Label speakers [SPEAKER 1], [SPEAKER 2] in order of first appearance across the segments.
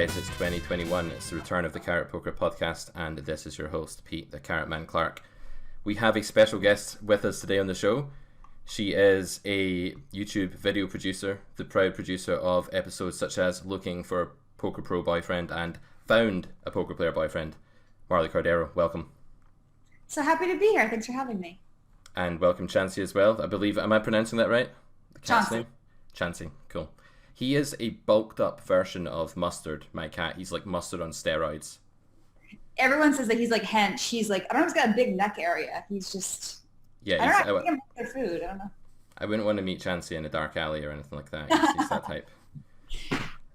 [SPEAKER 1] guys, it's 2021. It's the return of the Carrot Poker podcast, and this is your host, Pete, the Carrot Man Clark. We have a special guest with us today on the show. She is a YouTube video producer, the proud producer of episodes such as Looking for a Poker Pro Boyfriend and Found a Poker Player Boyfriend. Marle Cordeiro, welcome.
[SPEAKER 2] So happy to be here. Thanks for having me.
[SPEAKER 1] And welcome Chansey as well. I believe, am I pronouncing that right? The cat's
[SPEAKER 2] Chansey.
[SPEAKER 1] name? Chansey, cool. He is a bulked up version of Mustard, my cat. He's like Mustard on steroids.
[SPEAKER 2] Everyone says that he's like hench. He's like, I don't know, he's got a big neck area. He's just,
[SPEAKER 1] Yeah,
[SPEAKER 2] I don't know, I think their food. I don't know.
[SPEAKER 1] I wouldn't want to meet Chansey in a dark alley or anything like that. He's that type.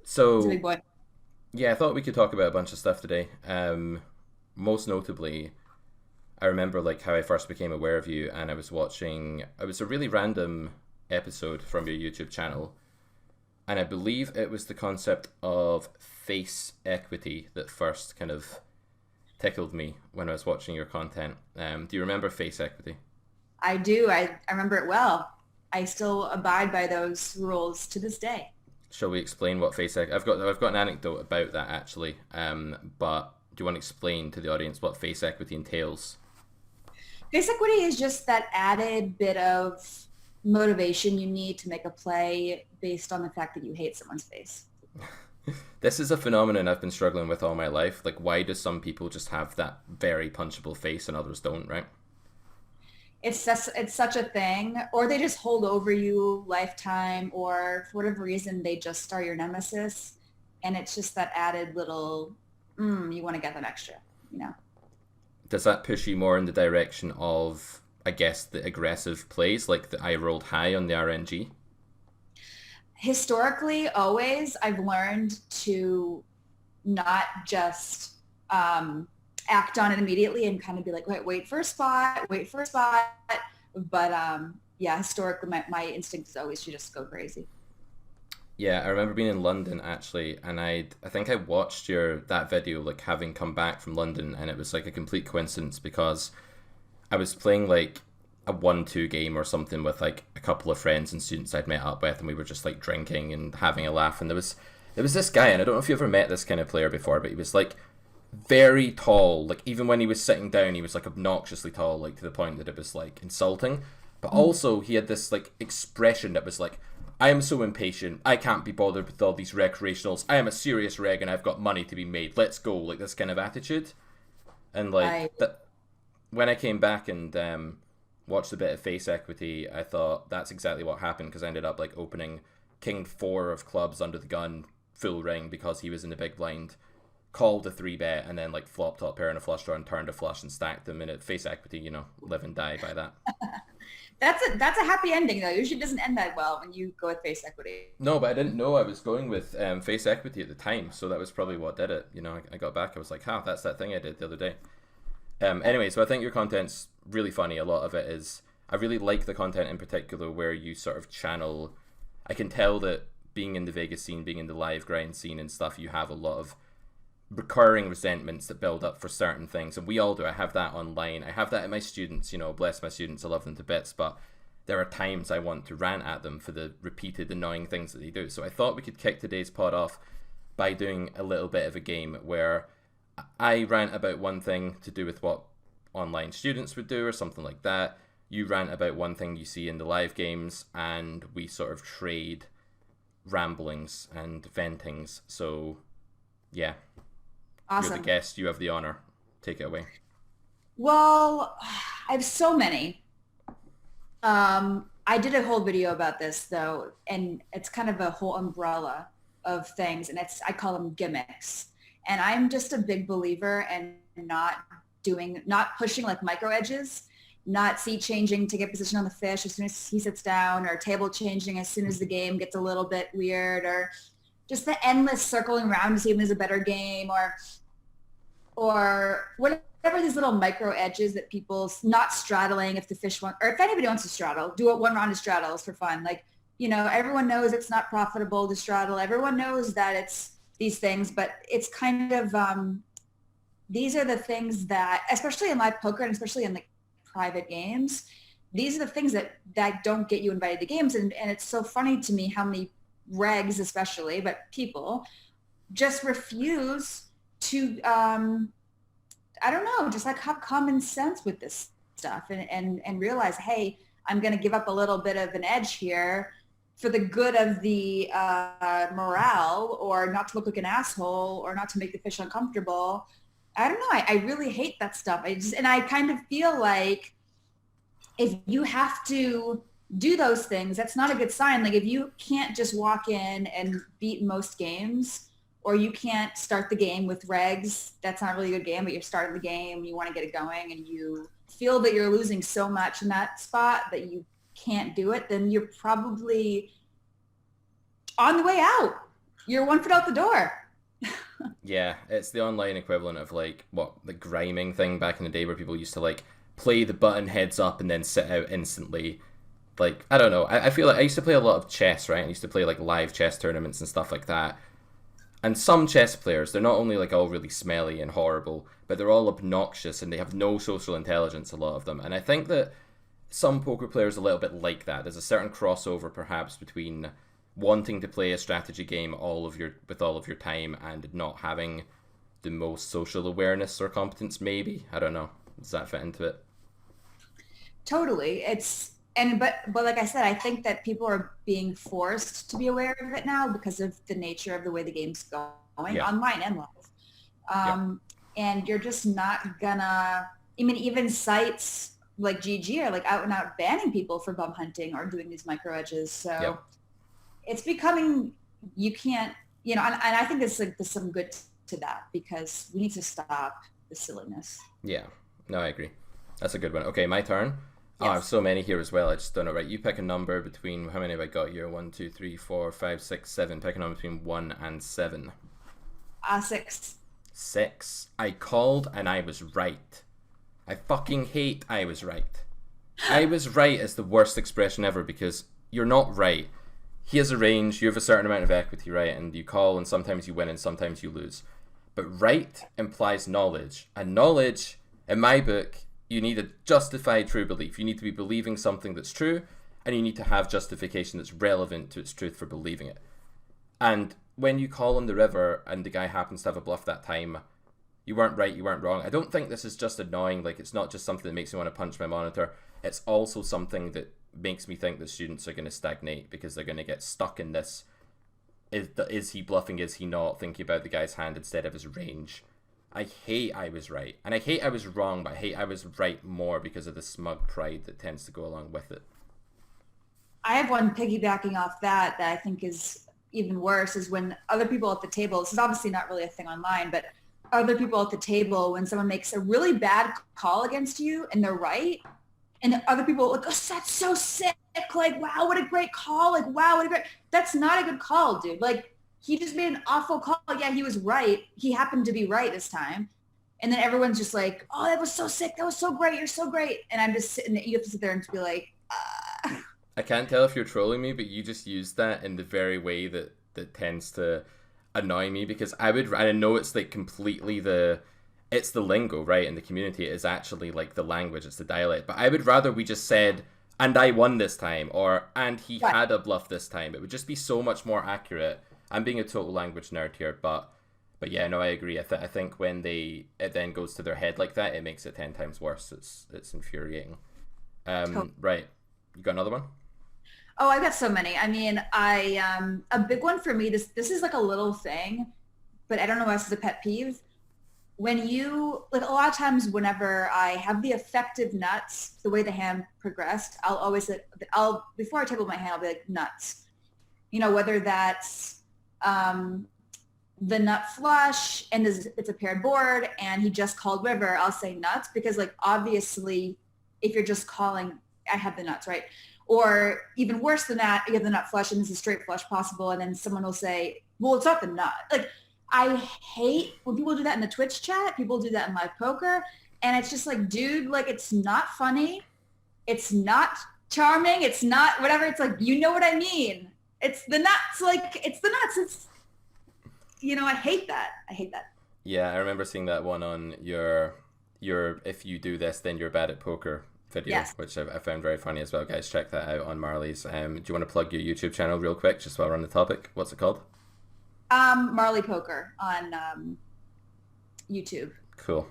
[SPEAKER 1] So,
[SPEAKER 2] He's a big boy.
[SPEAKER 1] yeah, I thought we could talk about a bunch of stuff today. Most notably, I remember like how I first became aware of you, and I was a really random episode from your YouTube channel, and I believe it was the concept of face equity that first kind of tickled me when I was watching your content. Do you remember face equity?
[SPEAKER 2] I do. I remember it well. I still abide by those rules to this day.
[SPEAKER 1] Shall we explain what face equity? I've got an anecdote about that actually. But do you want to explain to the audience what face equity entails?
[SPEAKER 2] Face equity is just that added bit of motivation you need to make a play based on the fact that you hate someone's face.
[SPEAKER 1] This is a phenomenon I've been struggling with all my life. Like, why do some people just have that very punchable face and others don't, right?
[SPEAKER 2] It's such a thing, or they just hold over you lifetime, or for whatever reason they just are your nemesis, and it's just that added little you want to get them extra, you know.
[SPEAKER 1] Does that push you more in the direction of, I guess, the aggressive plays, like the I rolled high on the RNG?
[SPEAKER 2] Historically, always I've learned to not just act on it immediately and kind of be like, wait for a spot. But yeah, historically, my instinct is always to just go crazy.
[SPEAKER 1] Yeah, I remember being in London actually, and I think I watched that video like having come back from London, and it was like a complete coincidence because I was playing like a 1-2 game or something with like a couple of friends and students I'd met up with, and we were just like drinking and having a laugh, and there was this guy, and I don't know if you ever met this kind of player before, but he was like very tall, like even when he was sitting down he was like obnoxiously tall, like to the point that it was like insulting, but also he had this like expression that was like, I am so impatient, I can't be bothered with all these recreationals, I am a serious reg and I've got money to be made, let's go, like this kind of attitude. And like when I came back and watched a bit of face equity, I thought that's exactly what happened, because I ended up like opening king 4 of clubs under the gun full ring because he was in the big blind, called a 3-bet, and then like flop top pair and a flush draw and turned a flush and stacked them in it. Face equity, you know, live and die by that.
[SPEAKER 2] That's a happy ending though. Usually it doesn't end that well when you go with face equity.
[SPEAKER 1] No, but I didn't know I was going with face equity at the time, so that was probably what did it. You know, I got back, I was like, that's that thing I did the other day. Anyway, so I think your content's really funny. A lot of it is, I really like the content in particular where you sort of channel, I can tell that being in the Vegas scene, being in the live grind scene and stuff, you have a lot of recurring resentments that build up for certain things, and we all do. I have that online, I have that in my students, you know, bless my students, I love them to bits, but there are times I want to rant at them for the repeated annoying things that they do. So I thought we could kick today's pod off by doing a little bit of a game where I rant about one thing to do with what online students would do or something like that, you rant about one thing you see in the live games, and we sort of trade ramblings and ventings. So yeah,
[SPEAKER 2] Awesome.
[SPEAKER 1] you're the guest, you have the honor, take it away.
[SPEAKER 2] Well, I have so many. I did a whole video about this though, and it's kind of a whole umbrella of things, and I call them gimmicks. And I'm just a big believer in not pushing like micro edges, not seat changing to get position on the fish as soon as he sits down, or table changing as soon as the game gets a little bit weird, or just the endless circling around to see if there's a better game, or whatever these little micro edges that people not straddling if the fish want, or if anybody wants to straddle, do it one round of straddles for fun. Like, you know, everyone knows it's not profitable to straddle. Everyone knows that it's these things, but it's kind of, these are the things that, especially in live poker and especially in like private games, these are the things that don't get you invited to games. And it's so funny to me how many regs especially, but people just refuse to, I don't know, just like have common sense with this stuff and realize, hey, I'm going to give up a little bit of an edge here for the good of the morale, or not to look like an asshole, or not to make the fish uncomfortable. I don't know. I really hate that stuff. And I kind of feel like if you have to do those things, that's not a good sign. Like if you can't just walk in and beat most games, or you can't start the game with regs, that's not really a good game, but you're starting the game, you want to get it going, and you feel that you're losing so much in that spot that you can't do it, then you're probably on the way out. You're one foot out the door.
[SPEAKER 1] Yeah, it's the online equivalent of like what the griming thing back in the day where people used to like play the button heads up and then sit out instantly. Like, I don't know. I feel like I used to play a lot of chess, right? I used to play like live chess tournaments and stuff like that. And some chess players, they're not only like all really smelly and horrible, but they're all obnoxious and they have no social intelligence, a lot of them. And I think that some poker players are a little bit like that. There's a certain crossover perhaps between wanting to play a strategy game with all of your time and not having the most social awareness or competence, maybe. I don't know. Does that fit into it?
[SPEAKER 2] Totally. But like I said, I think that people are being forced to be aware of it now because of the nature of the way the game's going,
[SPEAKER 1] Yeah.
[SPEAKER 2] online and live.
[SPEAKER 1] Yep.
[SPEAKER 2] And you're just not gonna, I mean, even sites like GG are like out and out banning people for bum hunting or doing these micro edges. So
[SPEAKER 1] Yep.
[SPEAKER 2] it's becoming, you can't, and I think there's some good to that, because we need to stop the silliness.
[SPEAKER 1] Yeah. No, I agree. That's a good one. Okay, my turn. Oh, I have
[SPEAKER 2] Yes.
[SPEAKER 1] so many here as well. I just don't know. Right, you pick a number between, how many have I got here? 1, 2, 3, 4, 5, 6, 7. Pick a number between 1 and 7.
[SPEAKER 2] 6.
[SPEAKER 1] 6. I called and I was right. I fucking hate I was right. I was right is the worst expression ever because you're not right. He has a range, you have a certain amount of equity, right? And you call and sometimes you win and sometimes you lose. But right implies knowledge. And knowledge, in my book, you need a justified true belief. You need to be believing something that's true, and you need to have justification that's relevant to its truth for believing it. And when you call on the river and the guy happens to have a bluff that time, you weren't right, you weren't wrong. I don't think this is just annoying. Like, it's not just something that makes me want to punch my monitor. It's also something that makes me think that students are going to stagnate because they're going to get stuck in this. Is he bluffing? Is he not? Thinking about the guy's hand instead of his range. I hate I was right. And I hate I was wrong, but I hate I was right more because of the smug pride that tends to go along with it.
[SPEAKER 2] I have one piggybacking off that I think is even worse, is when other people at the table, this is obviously not really a thing online, but other people at the table, when someone makes a really bad call against you and they're right, and the other people are like, oh, that's so sick. Like, wow, what a great call. Like, wow, what a great, that's not a good call, dude. Like, he just made an awful call. Yeah, he was right. He happened to be right this time. And then everyone's just like, oh, that was so sick. That was so great. You're so great. And I'm just sitting, you have to sit there and be like,
[SPEAKER 1] I can't tell if you're trolling me, but you just used that in the very way that tends to annoy me because I know it's like completely it's the lingo, right? In the community, it is actually like the language, it's the dialect. But I would rather we just said, and I won this time, or, and he
[SPEAKER 2] right.
[SPEAKER 1] had a bluff this time. It would just be so much more accurate. I'm being a total language nerd here, but yeah, no, I agree. I think when it then goes to their head like that, it makes it 10 times worse. It's infuriating. Right. You got another one?
[SPEAKER 2] Oh, I've got so many. I mean, a big one for me, this is like a little thing, but I don't know why this is a pet peeve. When you, like a lot of times whenever I have the effective nuts, the way the hand progressed, I'll always, before I table my hand, I'll be like nuts. Whether that's the nut flush and it's a paired board and he just called river, I'll say nuts because like obviously if you're just calling, I have the nuts, right? Or even worse than that, you have the nut flush and this is straight flush possible. And then someone will say, well, it's not the nut. Like I hate when people do that in the Twitch chat, people do that in live poker. And it's just like, dude, like it's not funny. It's not charming. It's not whatever. It's like, you know what I mean? It's the nuts. Like it's the nuts. It's, I hate that. I hate that.
[SPEAKER 1] Yeah, I remember seeing that one on your if you do this, then you're bad at poker video,
[SPEAKER 2] Yes.
[SPEAKER 1] which I found very funny as well. Guys, check that out on Marley's. Do you want to plug your YouTube channel real quick, just while we're on the topic? What's it called?
[SPEAKER 2] Marley Poker on YouTube.
[SPEAKER 1] Cool.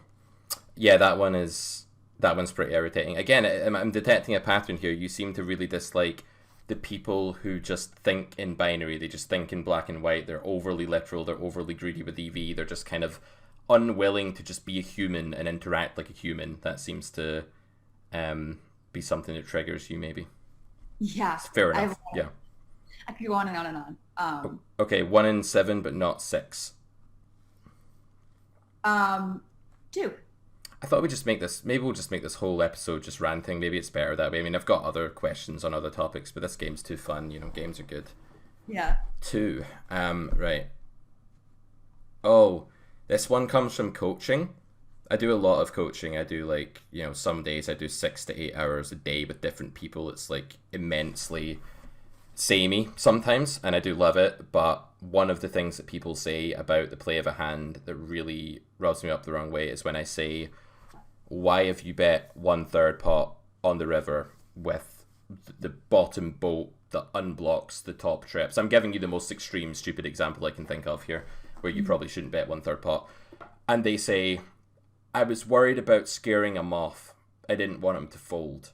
[SPEAKER 1] Yeah, that one's pretty irritating. Again, I'm detecting a pattern here. You seem to really dislike the people who just think in binary. They just think in black and white. They're overly literal. They're overly greedy with EV. They're just kind of unwilling to just be a human and interact like a human. That seems to be something that triggers you, maybe.
[SPEAKER 2] Yeah.
[SPEAKER 1] Fair enough. Yeah.
[SPEAKER 2] I could go on and on and on.
[SPEAKER 1] Okay, 1 in 7, but not 6.
[SPEAKER 2] 2.
[SPEAKER 1] I thought we'd just make this, maybe we'll just make this whole episode just ranting. Maybe it's better that way. I mean, I've got other questions on other topics, but this game's too fun. You know, games are good.
[SPEAKER 2] Yeah.
[SPEAKER 1] 2. Right. Oh, this one comes from coaching. I do a lot of coaching. I do like, you know, some days I do 6 to 8 hours a day with different people. It's like immensely samey sometimes, and I do love it. But one of the things that people say about the play of a hand that really rubs me up the wrong way is when I say, why have you bet 1/3 pot on the river with the bottom boat that unblocks the top trips? I'm giving you the most extreme, stupid example I can think of here, where you probably shouldn't bet 1/3 pot. And they say, I was worried about scaring him off. I didn't want him to fold.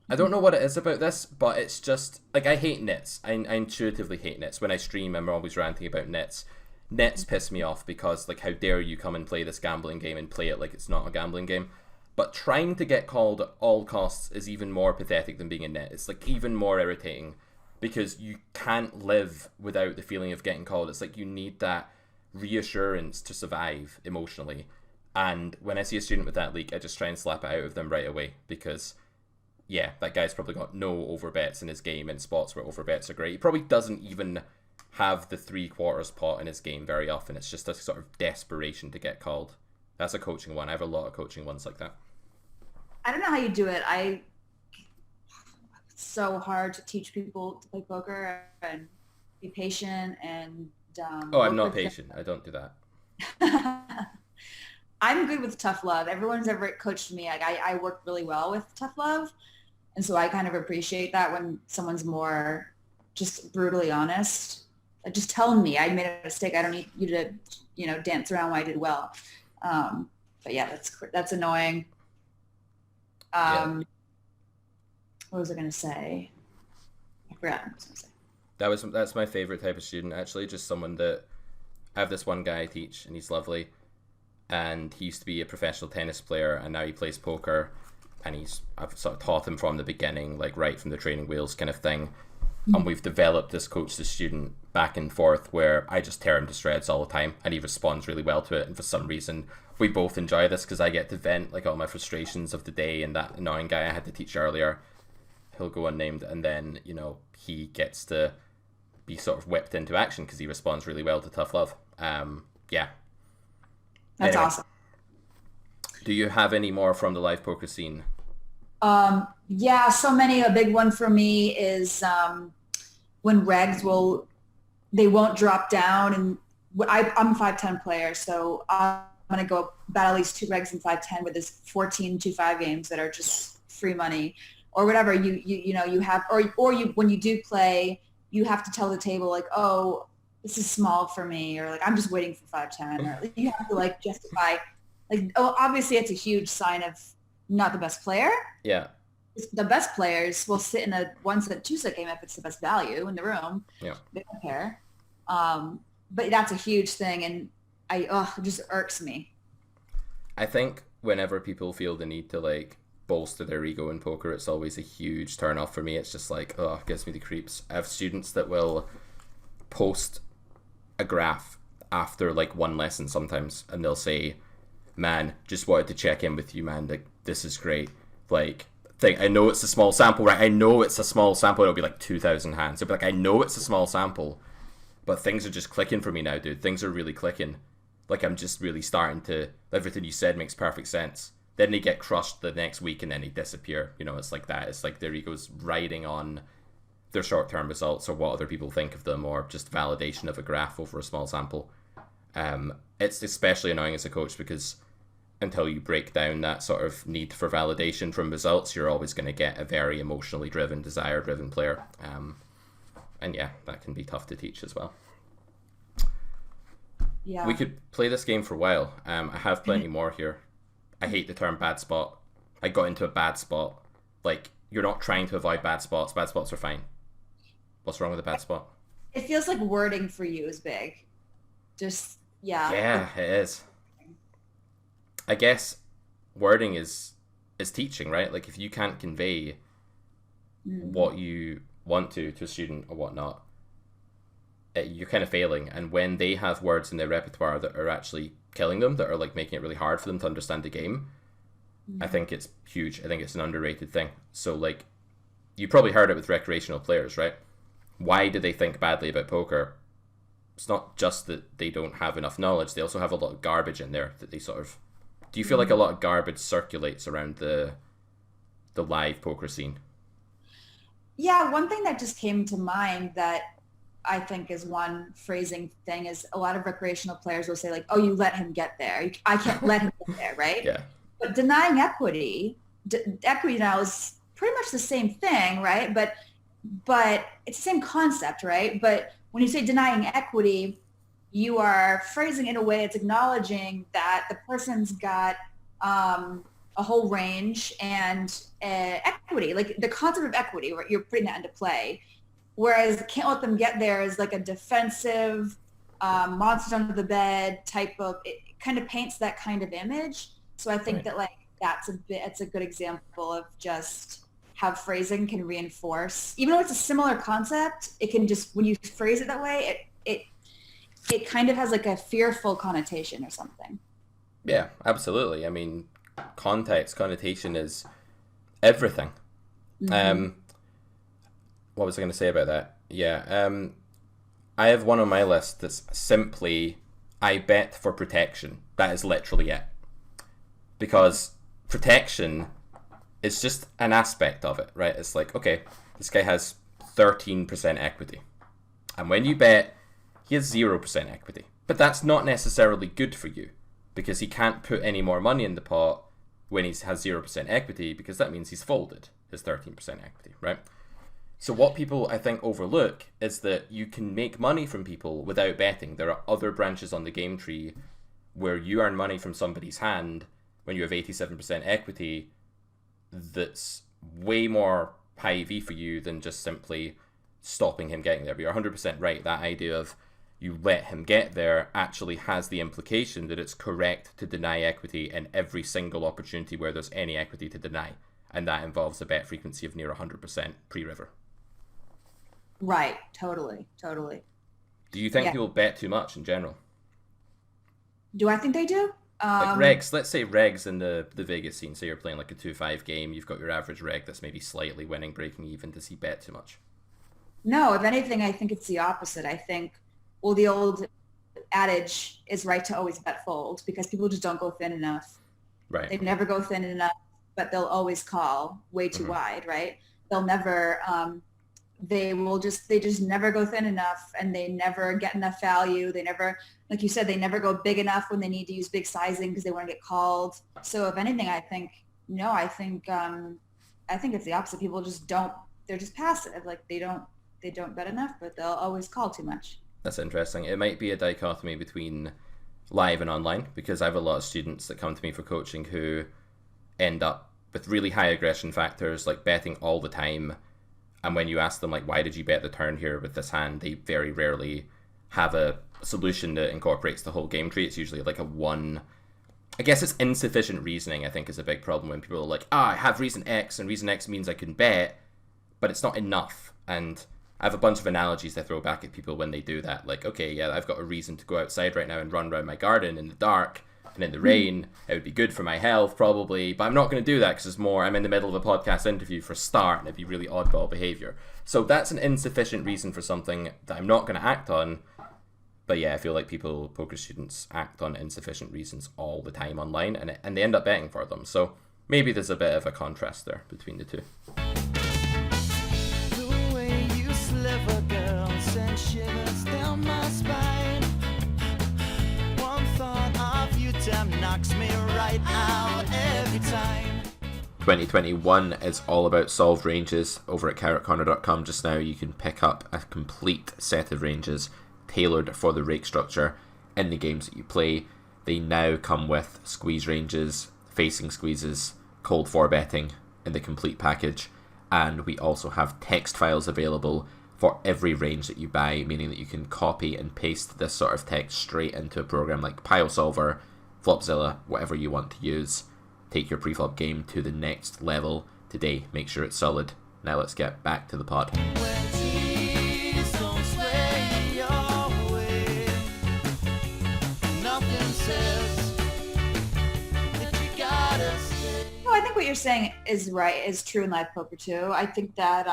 [SPEAKER 1] I don't know what it is about this, but it's just, like, I hate nits. I intuitively hate nits. When I stream, I'm always ranting about nits. Nets piss me off because, like, how dare you come and play this gambling game and play it like it's not a gambling game. But trying to get called at all costs is even more pathetic than being a net. It's, like, even more irritating because you can't live without the feeling of getting called. It's like you need that reassurance to survive emotionally. And when I see a student with that leak, I just try and slap it out of them right away because, yeah, that guy's probably got no overbets in his game in spots where overbets are great. He probably doesn't even have the 3/4 pot in his game very often. It's just a sort of desperation to get called. That's a coaching one. I have a lot of coaching ones like that.
[SPEAKER 2] I don't know how you do it. It's so hard to teach people to play poker and be patient and
[SPEAKER 1] I'm not patient. I don't do that.
[SPEAKER 2] I'm good with tough love. Everyone's ever coached me. Like I work really well with tough love. And so I kind of appreciate that when someone's more just brutally honest. Like, just tell me I made a mistake. I don't need you to, dance around why I did well. But yeah, that's annoying.
[SPEAKER 1] Yeah.
[SPEAKER 2] What was I going to say? I forgot what I was going to say.
[SPEAKER 1] That's my favorite type of student, actually. Just someone that, I have this one guy I teach and he's lovely. And he used to be a professional tennis player and now he plays poker. And I've sort of taught him from the beginning, like right from the training wheels kind of thing. And we've developed this coach to student back and forth where I just tear him to shreds all the time and he responds really well to it. And for some reason, we both enjoy this because I get to vent like all my frustrations of the day, and that annoying guy I had to teach earlier, he'll go unnamed, and then, he gets to be sort of whipped into action because he responds really well to tough love. Yeah.
[SPEAKER 2] That's awesome.
[SPEAKER 1] Do you have any more from the live poker scene?
[SPEAKER 2] Yeah, so many. A big one for me is when regs they won't drop down. And I'm a 5-10 player, so I'm going to go bet at least 2 regs in 5-10 with this 14-2-5 games that are just free money or whatever you have, or you, when you do play, you have to tell the table like, oh, this is small for me, or like, I'm just waiting for 5-10, or you have to like justify, like, oh, obviously it's a huge sign of not the best player.
[SPEAKER 1] Yeah.
[SPEAKER 2] The best players will sit in a 1-set, 2-set game if it's the best value in the room.
[SPEAKER 1] Yeah.
[SPEAKER 2] They don't care. But that's a huge thing, and it just irks me.
[SPEAKER 1] I think whenever people feel the need to like bolster their ego in poker, it's always a huge turn off for me. It's just like, it gives me the creeps. I have students that will post a graph after like one lesson sometimes, and they'll say, man, just wanted to check in with you, man, like, this is great. Like, I know it's a small sample, right? I know it's a small sample. It'll be like 2,000 hands. It'll be like, I know it's a small sample, but things are just clicking for me now, dude. Things are really clicking. Like, I'm just really starting to, everything you said makes perfect sense. Then they get crushed the next week and then they disappear. It's like that. It's like their ego's riding on their short-term results or what other people think of them, or just validation of a graph over a small sample. It's especially annoying as a coach because until you break down that sort of need for validation from results, you're always going to get a very emotionally driven, desire-driven player. And yeah, that can be tough to teach as well. We
[SPEAKER 2] Yeah.
[SPEAKER 1] could play this game for a while. I have plenty more here. I hate the term bad spot. I got into a bad spot. Like, you're not trying to avoid bad spots. Bad spots are fine. What's wrong with a bad spot?
[SPEAKER 2] It feels like wording for you is big. Just, yeah.
[SPEAKER 1] Yeah, it is. I guess wording is teaching, right? Like, if you can't convey
[SPEAKER 2] Mm.
[SPEAKER 1] what you want to a student or whatnot, you're kind of failing. And when they have words in their repertoire that are actually killing them, that are like making it really hard for them to understand the game, I
[SPEAKER 2] Mm.
[SPEAKER 1] think it's huge. I think it's an underrated thing. So like, you probably heard it with recreational players, right? Why do they think badly about poker? It's not just that they don't have enough knowledge, they also have a lot of garbage in there that they sort of, do you feel like a
[SPEAKER 2] Mm.
[SPEAKER 1] lot of garbage circulates around the live poker scene?
[SPEAKER 2] Yeah, one thing that just came to mind that I think is one phrasing thing is a lot of recreational players will say like, "Oh, you let him get there. I can't let him get there," right?
[SPEAKER 1] Yeah.
[SPEAKER 2] But denying equity, equity now is pretty much the same thing, right? But it's the same concept, right? But when you say denying equity, you are phrasing in a way it's acknowledging that the person's got a whole range and equity, like the concept of equity, right? You're putting that into play. Whereas can't let them get there is like a defensive monsters under the bed type of, it kind of paints that kind of image. So I think
[SPEAKER 1] Right.
[SPEAKER 2] that like it's a good example of just how phrasing can reinforce, even though it's a similar concept, it can just, when you phrase it that way, it kind of has like a fearful connotation or something.
[SPEAKER 1] Yeah, absolutely. I mean, context, connotation is everything.
[SPEAKER 2] Mm-hmm.
[SPEAKER 1] Um, what was I going to say about that? Yeah, I have one on my list that's simply, I bet for protection. That is literally it. Because protection is just an aspect of it, right? It's like, okay, this guy has 13% equity. And when you bet, he has 0% equity. But that's not necessarily good for you because he can't put any more money in the pot when he has 0% equity because that means he's folded his 13% equity, right? So what people I think overlook is that you can make money from people without betting. There are other branches on the game tree where you earn money from somebody's hand when you have 87% equity that's way more high EV for you than just simply stopping him getting there. But you're 100% right. That idea of you let him get there actually has the implication that it's correct to deny equity in every single opportunity where there's any equity to deny. And that involves a bet frequency of near 100% pre-river.
[SPEAKER 2] Right. Totally. Totally.
[SPEAKER 1] Do you think
[SPEAKER 2] Yeah.
[SPEAKER 1] people bet too much in general?
[SPEAKER 2] Do I think they do?
[SPEAKER 1] Like regs, let's say regs in the Vegas scene. Say you're playing like a 2-5 game, you've got your average reg that's maybe slightly winning, breaking even. Does he bet too much?
[SPEAKER 2] No, if anything, I think it's the opposite. I think, well, the old adage is right to always bet fold because people just don't go thin enough.
[SPEAKER 1] Right.
[SPEAKER 2] They never go thin enough, but they'll always call way too
[SPEAKER 1] Mm-hmm.
[SPEAKER 2] wide, right? They'll never, they just never go thin enough and they never get enough value. They never, like you said, they never go big enough when they need to use big sizing because they want to get called. So if anything, I think, no, I think it's the opposite. People just don't, they're just passive. Like they don't bet enough, but they'll always call too much.
[SPEAKER 1] That's interesting. It might be a dichotomy between live and online because I have a lot of students that come to me for coaching who end up with really high aggression factors, like betting all the time. And when you ask them, like, why did you bet the turn here with this hand, they very rarely have a solution that incorporates the whole game tree. It's usually like a one. I guess it's insufficient reasoning, I think, is a big problem when people are like, I have reason X, and reason X means I can bet, but it's not enough. And I have a bunch of analogies I throw back at people when they do that. Like, okay, yeah, I've got a reason to go outside right now and run around my garden in the dark and in the rain. It would be good for my health, probably, but I'm not going to do that because I'm in the middle of a podcast interview for a start, and it'd be really oddball behavior. So that's an insufficient reason for something that I'm not going to act on. But yeah, I feel like poker students act on insufficient reasons all the time online, and they end up betting for them. So maybe there's a bit of a contrast there between the two.
[SPEAKER 3] The way you sliver, girl, sends shivers down my spine. One thought of you, damn, knocks me right out every time.
[SPEAKER 1] 2021 is all about solved ranges. Over at carrotcorner.com just now, you can pick up a complete set of ranges tailored for the rake structure. in the games that you play. They now come with squeeze ranges, facing squeezes, cold for betting in the complete package, and we also have text files available for every range that you buy, meaning that you can copy and paste this sort of text straight into a program like PileSolver, Flopzilla, whatever you want to use. Take your preflop game to the next level today. Make sure it's solid. Now let's get back to the pod.
[SPEAKER 2] I think what you're saying is right, is true in live poker too. I think that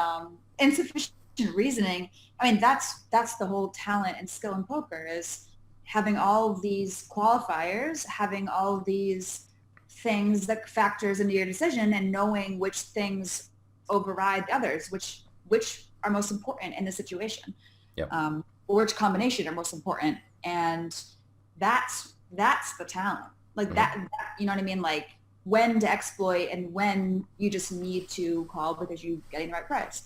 [SPEAKER 2] insufficient reasoning, I mean, that's the whole talent and skill in poker, is having all of these qualifiers, having all of these things that factors into your decision, and knowing which things override others, which are most important in the situation.
[SPEAKER 1] Yep.
[SPEAKER 2] Or which combination are most important. And that's the talent. Like that, you know what I mean? Like when to exploit and when you just need to call because you're getting the right price.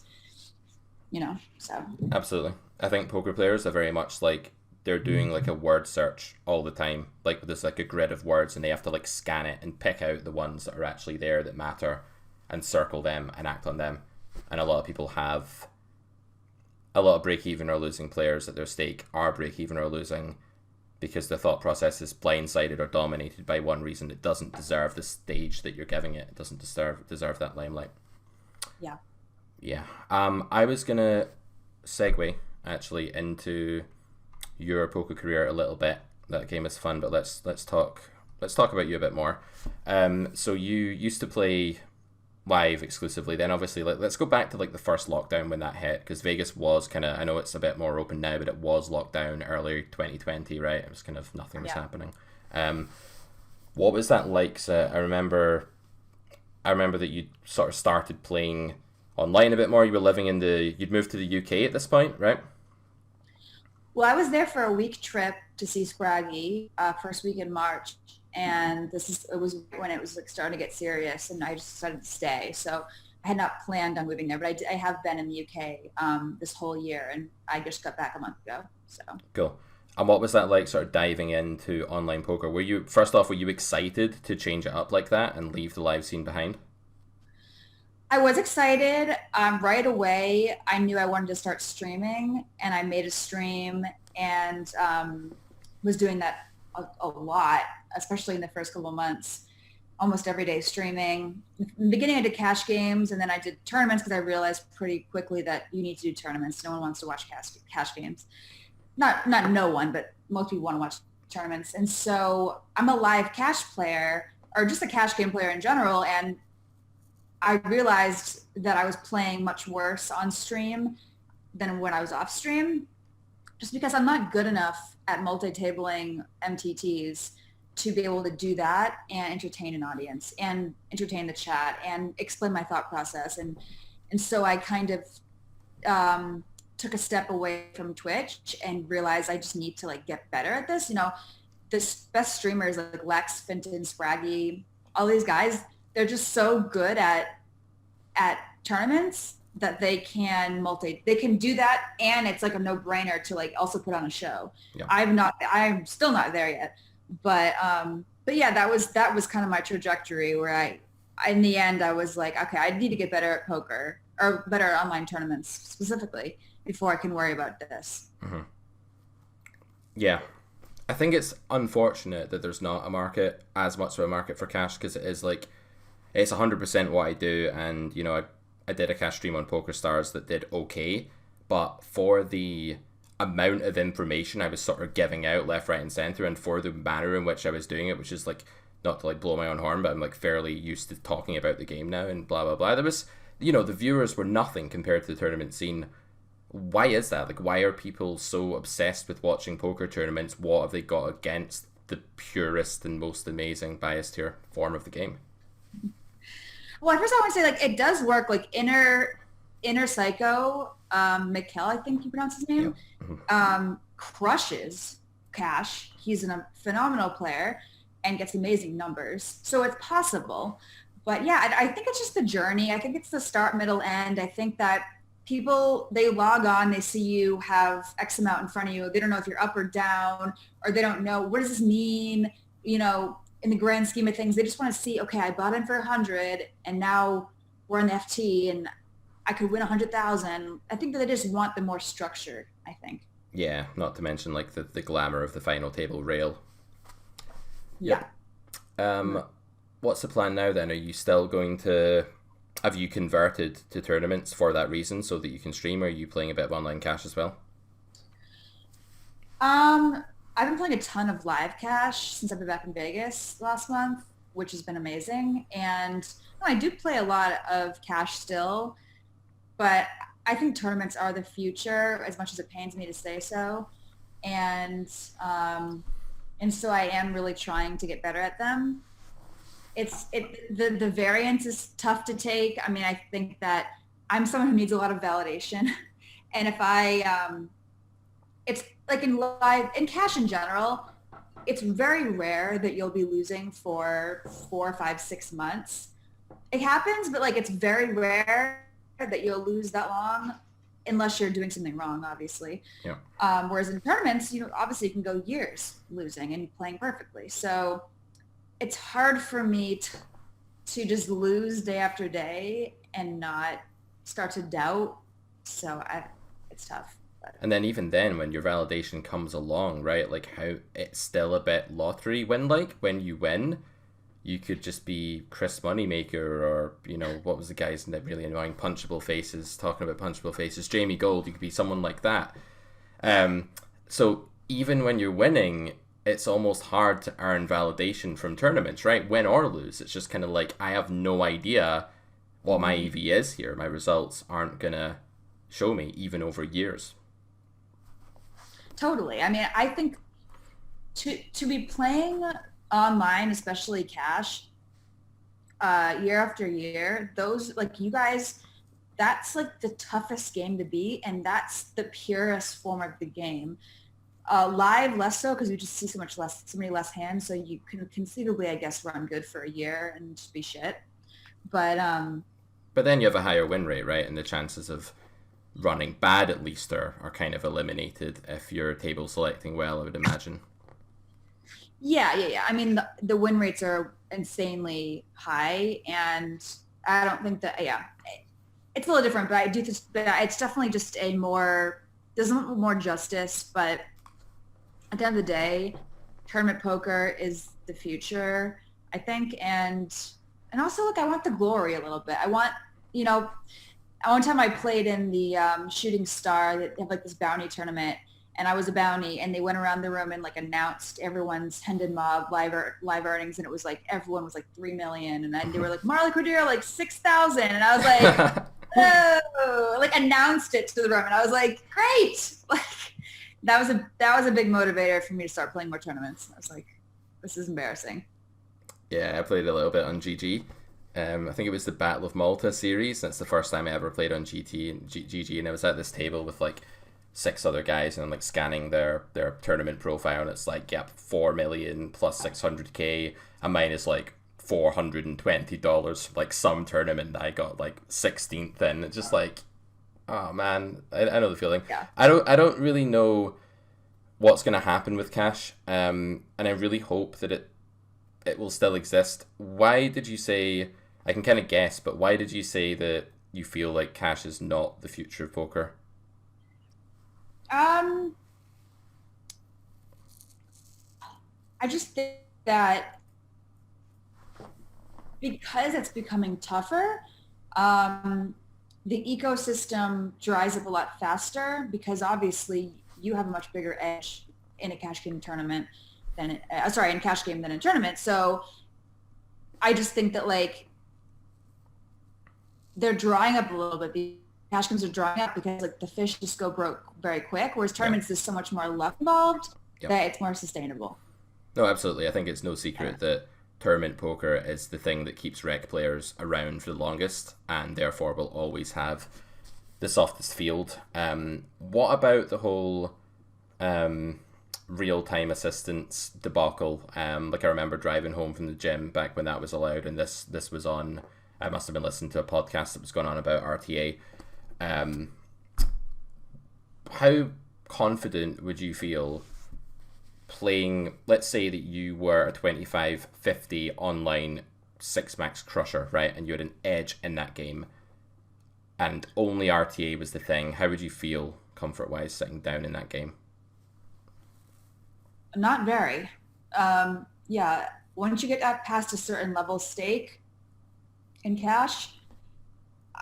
[SPEAKER 2] You know, so.
[SPEAKER 1] Absolutely. I think poker players are very much like they're doing like a word search all the time. Like there's like a grid of words and they have to like scan it and pick out the ones that are actually there that matter and circle them and act on them. And a lot of people have a lot of break-even or losing players at their stake are break-even or losing because the thought process is blindsided or dominated by one reason. It doesn't deserve the stage that you're giving it. It doesn't deserve that limelight.
[SPEAKER 2] Yeah.
[SPEAKER 1] Yeah. I was going to segue actually into your poker career a little bit. That game is fun, but let's talk about you a bit more. So you used to play live exclusively. Then obviously, let's go back to like the first lockdown when that hit, because Vegas was kind of, I know it's a bit more open now, but it was locked down early 2020, right? It was kind of nothing was happening. What was that like? So I remember that you sort of started playing online a bit more. You were living you'd moved to the UK at this point, right?
[SPEAKER 2] Well, I was there for a week trip to see Scraggy, first week in March, and it was when it was like starting to get serious, and I just decided to stay. So I had not planned on moving there, but I have been in the UK this whole year, and I just got back a month ago. So
[SPEAKER 1] cool. And what was that like, sort of diving into online poker? Were you excited to change it up like that and leave the live scene behind?
[SPEAKER 2] I was excited. Right away, I knew I wanted to start streaming, and I made a stream and was doing that a lot, especially in the first couple of months, almost every day streaming. In the beginning, I did cash games, and then I did tournaments because I realized pretty quickly that you need to do tournaments. No one wants to watch cash games. Not no one, but most people want to watch tournaments. And so I'm a live cash player, or just a cash game player in general, and I realized that I was playing much worse on stream than when I was off stream, just because I'm not good enough at multi-tabling MTTs to be able to do that and entertain an audience and entertain the chat and explain my thought process. And so I kind of took a step away from Twitch and realized I just need to like get better at this. You know, the best streamers like Lex, Finton, Scraggy, all these guys, they're just so good at tournaments that they can do that, and it's like a no-brainer to like also put on a show. Yeah. I'm still not there yet, but yeah, that was kind of my trajectory where I in the end I was like, okay, I need to get better at poker, or better at online tournaments specifically, before I can worry about this.
[SPEAKER 1] Mm-hmm. Yeah. I think it's unfortunate that there's not as much of a market for cash, because it is like, it's 100% what I do, and you know, I did a cash stream on PokerStars that did okay, but for the amount of information I was sort of giving out left, right, and center, and for the manner in which I was doing it, which is like, not to like blow my own horn, but I'm like fairly used to talking about the game now and blah blah blah. There was, you know, the viewers were nothing compared to the tournament scene. Why is that? Like, why are people so obsessed with watching poker tournaments? What have they got against the purest and most amazing biased here form of the game?
[SPEAKER 2] Well, first I want to say, like, it does work. Like, Inner Psycho, Mikkel, I think you pronounce his name, crushes cash. He's a phenomenal player and gets amazing numbers. So it's possible. But yeah, I think it's just the journey. I think it's the start, middle, end. I think that people, they log on, they see you have X amount in front of you. They don't know if you're up or down, or they don't know, what does this mean? You know, in the grand scheme of things, they just want to see, okay, I bought in for 100 and now we're in the FT and I could win 100,000. I think that they just want the more structured, I think.
[SPEAKER 1] Yeah, not to mention like the glamour of the final table rail.
[SPEAKER 2] Yeah.
[SPEAKER 1] What's the plan now then? Are you still going to, have you converted to tournaments for that reason so that you can stream, or are you playing a bit of online cash as well?
[SPEAKER 2] I've been playing a ton of live cash since I've been back in Vegas last month, which has been amazing. And I do play a lot of cash still, but I think tournaments are the future, as much as it pains me to say so. And so I am really trying to get better at them. The variance is tough to take. I mean, I think that I'm someone who needs a lot of validation. And if it's like in cash in general, it's very rare that you'll be losing for 4, 5, 6 months. It happens, but like it's very rare that you'll lose that long unless you're doing something wrong, obviously.
[SPEAKER 1] Yeah.
[SPEAKER 2] Whereas in tournaments, obviously you can go years losing and playing perfectly. So it's hard for me to just lose day after day and not start to doubt. So it's tough.
[SPEAKER 1] And then even then, when your validation comes along, right, like how it's still a bit lottery win-like. When you win, you could just be Chris Moneymaker, or, what was the guy's really annoying Punchable Faces, talking about Punchable Faces, Jamie Gold. You could be someone like that. So even when you're winning, it's almost hard to earn validation from tournaments, right? Win or lose. It's just kind of like, I have no idea what my EV is here. My results aren't going to show me even over years.
[SPEAKER 2] Totally. I mean, I think to be playing online, especially cash, year after year, those, like, you guys, that's like the toughest game to beat, and that's the purest form of the game. Live, less so, because you just see so many less hands, so you can conceivably, I guess, run good for a year and just be shit. But
[SPEAKER 1] then you have a higher win rate, right? And the chances of running bad, at least, are kind of eliminated if you're table selecting well, I would imagine.
[SPEAKER 2] Yeah. I mean, the win rates are insanely high, and I don't think that, it's a little different, but I do this, but it's definitely just there's a little more justice, but at the end of the day, tournament poker is the future, I think. And also, look, I want the glory a little bit. I want, one time I played in the Shooting Star, that have like this bounty tournament, and I was a bounty, and they went around the room and like announced everyone's Hendon Mob live earnings, and it was like everyone was like 3 million, and then they were like Marle Cordeiro like 6,000, and I was like, oh, like announced it to the room, and I was like, great, like that was a big motivator for me to start playing more tournaments. I was like, this is embarrassing.
[SPEAKER 1] Yeah, I played a little bit on GG. I think it was the Battle of Malta series. That's the first time I ever played on GG, and I was at this table with like 6 other guys, and I'm like scanning their tournament profile, and it's like, yep, 4 million plus 600k, and mine is like $420. Like some tournament I got like 16th in. It's just like, oh man, I know the feeling.
[SPEAKER 2] Yeah.
[SPEAKER 1] I don't really know what's gonna happen with cash, and I really hope that it will still exist. Why did you say, I can kind of guess, but why did you say that you feel like cash is not the future of poker?
[SPEAKER 2] I just think that because it's becoming tougher, the ecosystem dries up a lot faster, because obviously you have a much bigger edge in a cash game tournament in cash game than in tournament. So I just think that like they're drying up a little bit. The cash games are drying up because like the fish just go broke very quick, whereas tournaments there's so much more luck involved that it's more sustainable.
[SPEAKER 1] No, absolutely. I think it's no secret that tournament poker is the thing that keeps rec players around for the longest, and therefore will always have the softest field. What about the whole real-time assistance debacle? Like I remember driving home from the gym back when that was allowed, and this was on, I must have been listening to a podcast that was going on about RTA. Um, how confident would you feel playing, let's say that you were a 25-50 online 6-max crusher, right? And you had an edge in that game and only RTA was the thing. How would you feel comfort-wise sitting down in that game?
[SPEAKER 2] Not very. Yeah, once you get up past a certain level stake in cash,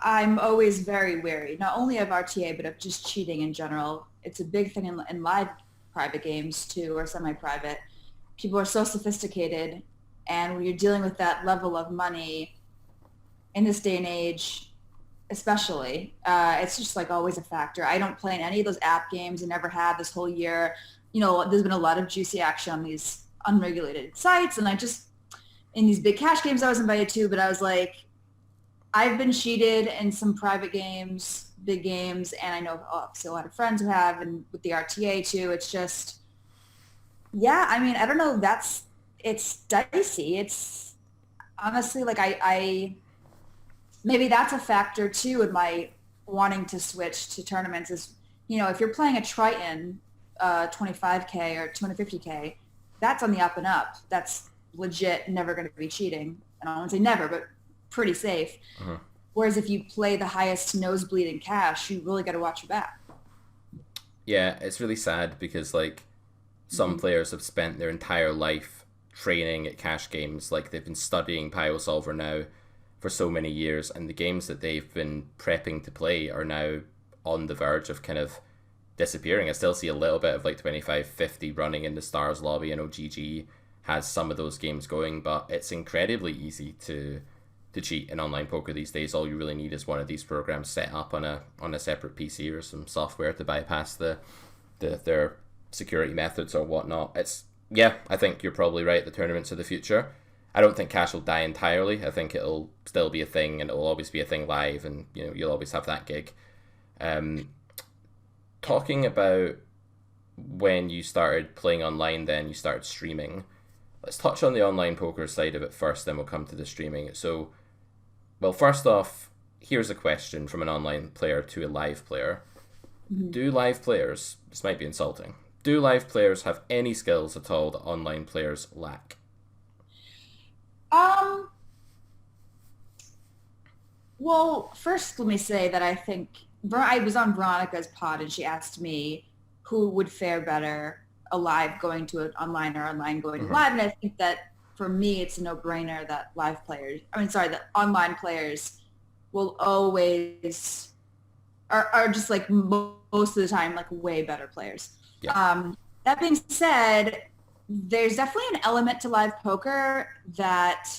[SPEAKER 2] I'm always very wary, not only of RTA, but of just cheating in general. It's a big thing in live private games too, or semi-private. People are so sophisticated, and when you're dealing with that level of money in this day and age, especially, it's just like always a factor. I don't play in any of those app games and never have this whole year. You know, there's been a lot of juicy action on these unregulated sites, and in these big cash games I was invited to, but I was like, I've been cheated in some private games, big games, and I know obviously a lot of friends who have, and with the RTA too. It's just, yeah, I mean, I don't know. It's dicey. It's honestly like I maybe that's a factor too in my wanting to switch to tournaments is, you know, if you're playing a Triton 25K or 250K, that's on the up and up. That's legit never going to be cheating. And I don't want to say never, but pretty safe.
[SPEAKER 1] Uh-huh.
[SPEAKER 2] Whereas if you play the highest nosebleed in cash, you really got to watch your back.
[SPEAKER 1] Yeah, it's really sad because like some players have spent their entire life training at cash games. Like they've been studying Pile Solver now for so many years, and the games that they've been prepping to play are now on the verge of kind of disappearing. I still see a little bit of like 25-50 running in the Stars lobby. I know GG has some of those games going, but it's incredibly easy to cheat in online poker these days. All you really need is one of these programs set up on a separate PC or some software to bypass their security methods or whatnot. I think you're probably right. The tournaments are the future. I don't think cash will die entirely. I think it'll still be a thing, and it'll always be a thing live, and you know you'll always have that gig. Talking about when you started playing online, then you started streaming. Let's touch on the online poker side of it first, then we'll come to the streaming. So, well, first off, here's a question from an online player to a live player. Mm-hmm. Do live players, this might be insulting, do live players have any skills at all that online players lack?
[SPEAKER 2] Well, first let me say that I think I was on Veronica's pod and she asked me who would fare better alive going to an online or online going to live. And I think that for me, it's a no-brainer that that online players will always are just like most of the time, like way better players. Yeah. That being said, there's definitely an element to live poker that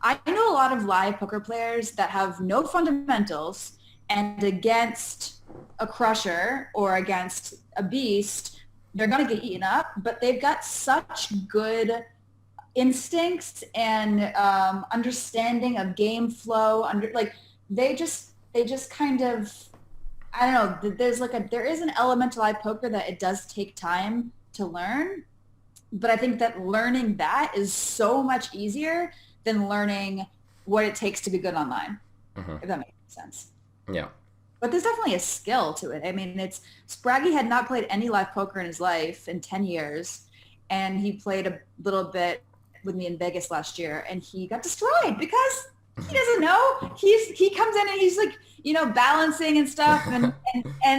[SPEAKER 2] I know a lot of live poker players that have no fundamentals, and against a crusher or against a beast, they're going to get eaten up, but they've got such good instincts and understanding of game flow. They just kind of, I don't know, there is an element to live poker that it does take time to learn, but I think that learning that is so much easier than learning what it takes to be good online, if that makes sense.
[SPEAKER 1] Yeah.
[SPEAKER 2] But there's definitely a skill to it. I mean, Spraggy had not played any live poker in his life in 10 years, and he played a little bit with me in Vegas last year, and he got destroyed because he doesn't know. He comes in and he's like, you know, balancing and stuff, and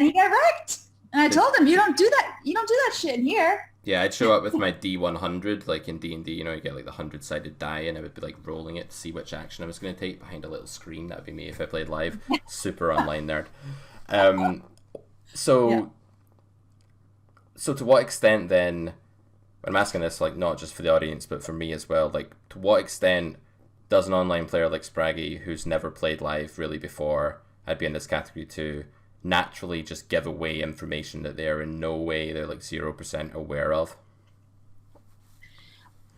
[SPEAKER 2] he got wrecked. And I told him, you don't do that. You don't do that shit in here.
[SPEAKER 1] Yeah, I'd show up with my D100, like in D&D, you know, you get like the 100-sided die, and I would be like rolling it to see which action I was going to take behind a little screen. That would be me if I played live. Super online nerd. So to what extent then, I'm asking this like not just for the audience, but for me as well, like to what extent does an online player like Spraggy, who's never played live really before, I'd be in this category too, naturally just give away information that they're in no way, they're like 0% aware of?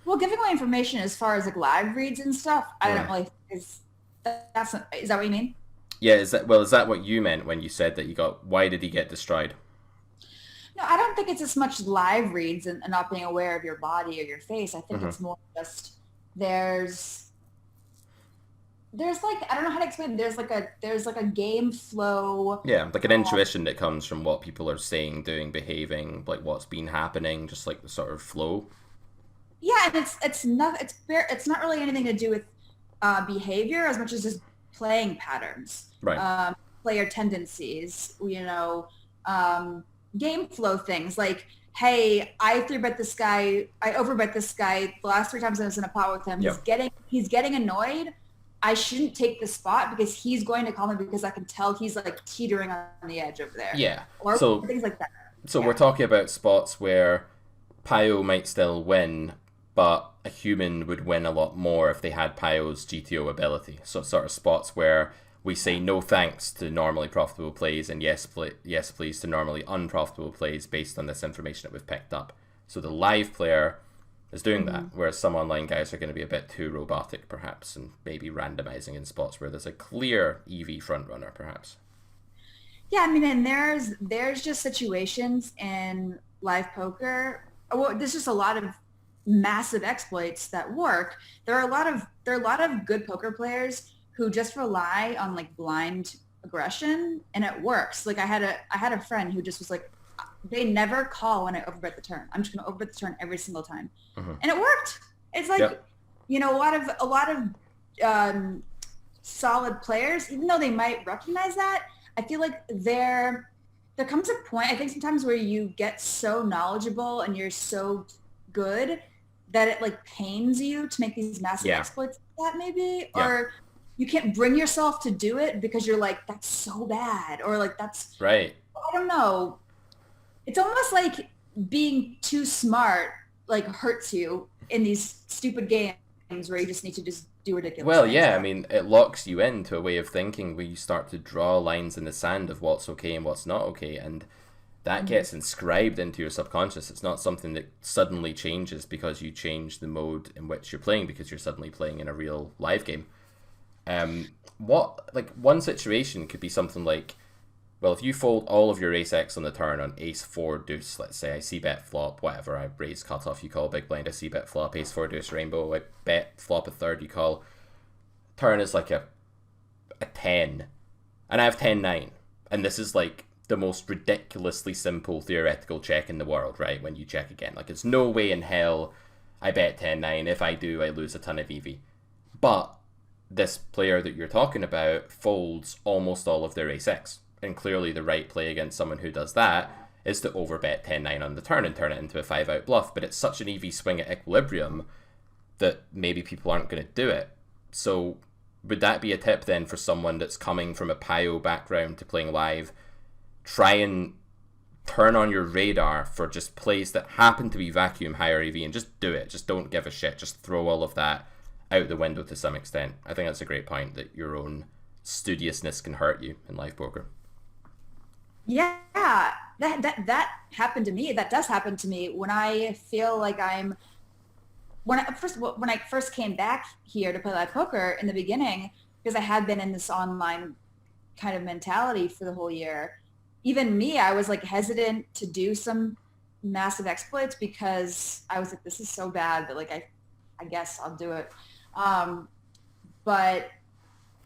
[SPEAKER 2] Well, giving away information as far as like live reads and stuff, I don't really, is that what you mean?
[SPEAKER 1] Yeah, is that what you meant when you said that why did he get destroyed?
[SPEAKER 2] No, I don't think it's as much live reads and not being aware of your body or your face. I think it's more just there's like, I don't know how to explain it. There's like a game flow.
[SPEAKER 1] Yeah, like an intuition that comes from what people are saying, doing, behaving, like what's been happening, just like the sort of flow.
[SPEAKER 2] Yeah, and it's not really anything to do with behavior as much as just playing patterns,
[SPEAKER 1] Right.
[SPEAKER 2] player tendencies, game flow things like, hey, I overbet this guy the last 3 times I was in a pot with him.
[SPEAKER 1] Yep.
[SPEAKER 2] He's getting annoyed. I shouldn't take the spot because he's going to call me because I can tell he's like teetering on the edge over there.
[SPEAKER 1] Yeah.
[SPEAKER 2] Or
[SPEAKER 1] So
[SPEAKER 2] things like that.
[SPEAKER 1] So
[SPEAKER 2] Yeah.
[SPEAKER 1] we're talking about spots where Pio might still win, but a human would win a lot more if they had Pio's GTO ability. So it's sort of spots where we say no thanks to normally profitable plays and yes please to normally unprofitable plays based on this information that we've picked up. So the live player is doing that, whereas some online guys are going to be a bit too robotic perhaps and maybe randomizing in spots where there's a clear EV frontrunner perhaps.
[SPEAKER 2] Yeah, I mean, and there's just situations in live poker. Well, there's just a lot of massive exploits that work. There are a lot of good poker players who just rely on like blind aggression, and it works. Like I had a friend who just was like, they never call when I overbet the turn. I'm just going to overbet the turn every single time, and it worked. It's like,
[SPEAKER 1] Yep.
[SPEAKER 2] a lot of solid players, even though they might recognize that, I feel like there comes a point, I think sometimes where you get so knowledgeable and you're so good that it like pains you to make these massive exploits like that maybe, or you can't bring yourself to do it because you're like, that's so bad, or like that's
[SPEAKER 1] Right.
[SPEAKER 2] I don't know. It's almost like being too smart like hurts you in these stupid games where you just need to just do ridiculous
[SPEAKER 1] Well,
[SPEAKER 2] things.
[SPEAKER 1] yeah, I mean, it locks you into a way of thinking where you start to draw lines in the sand of what's okay and what's not okay, and that gets inscribed into your subconscious. It's not something that suddenly changes because you change the mode in which you're playing because you're suddenly playing in a real live game. One situation could be something like, well, if you fold all of your ace X on the turn on ace 4 deuce, let's say, I see bet flop, whatever, I raise cutoff, you call big blind, I see bet flop, ace 4 deuce rainbow, I bet flop a third, you call. Turn is like a 10, and I have 10-9, and this is like the most ridiculously simple theoretical check in the world, right? When you check again, like it's no way in hell I bet 10-9. If I do, I lose a ton of EV. But this player that you're talking about folds almost all of their ace X. And clearly the right play against someone who does that is to overbet 10-9 on the turn and turn it into a 5-out bluff. But it's such an EV swing at equilibrium that maybe people aren't going to do it. So would that be a tip then for someone that's coming from a Pio background to playing live? Try and turn on your radar for just plays that happen to be vacuum higher EV and just do it. Just don't give a shit. Just throw all of that out the window to some extent. I think that's a great point, that your own studiousness can hurt you in live poker.
[SPEAKER 2] Yeah, that happened to me. That does happen to me when I feel like when I first came back here to play live poker in the beginning, because I had been in this online kind of mentality for the whole year. Even me, I was like hesitant to do some massive exploits because I was like, this is so bad, but like I guess I'll do it. But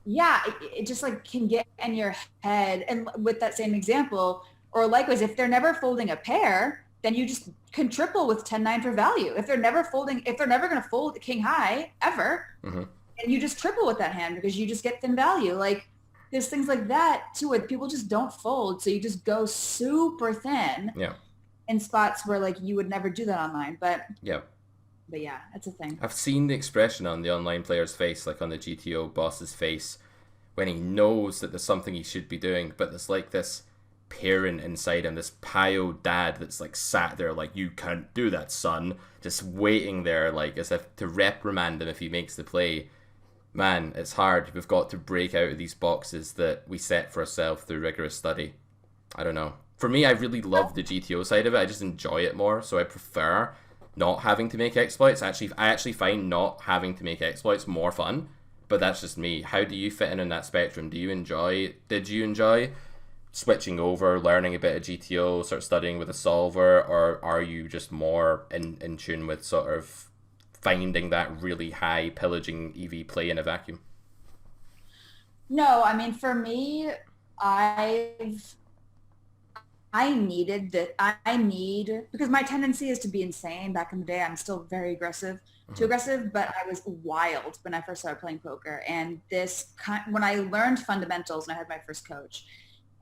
[SPEAKER 2] yeah, it just like can get in your head. And with that same example, or likewise, if they're never folding a pair, then you just can triple with 10-9 for value. If they're never going to fold king high ever, and you just triple with that hand because you just get thin value. Like there's things like that too, where people just don't fold. So you just go super thin in spots where like you would never do that online. But yeah, that's a thing.
[SPEAKER 1] I've seen the expression on the online player's face, like on the GTO boss's face, when he knows that there's something he should be doing, but there's like this parent inside him, this Pio dad that's like sat there like, you can't do that, son, just waiting there like as if to reprimand him if he makes the play. Man, it's hard. We've got to break out of these boxes that we set for ourselves through rigorous study. I don't know. For me, I really love the GTO side of it. I just enjoy it more, so I prefer not having to make exploits. I actually find not having to make exploits more fun, but that's just me. How do you fit in that spectrum? Did you enjoy switching over, learning a bit of GTO, sort of studying with a solver, or are you just more in tune with sort of finding that really high pillaging EV play in a vacuum?
[SPEAKER 2] No, I mean, for me, I've I needed that. I need, because my tendency is to be insane. Back in the day, I'm still very aggressive, too
[SPEAKER 1] Hmm.
[SPEAKER 2] aggressive, but I was wild when I first started playing poker. And when I learned fundamentals and I had my first coach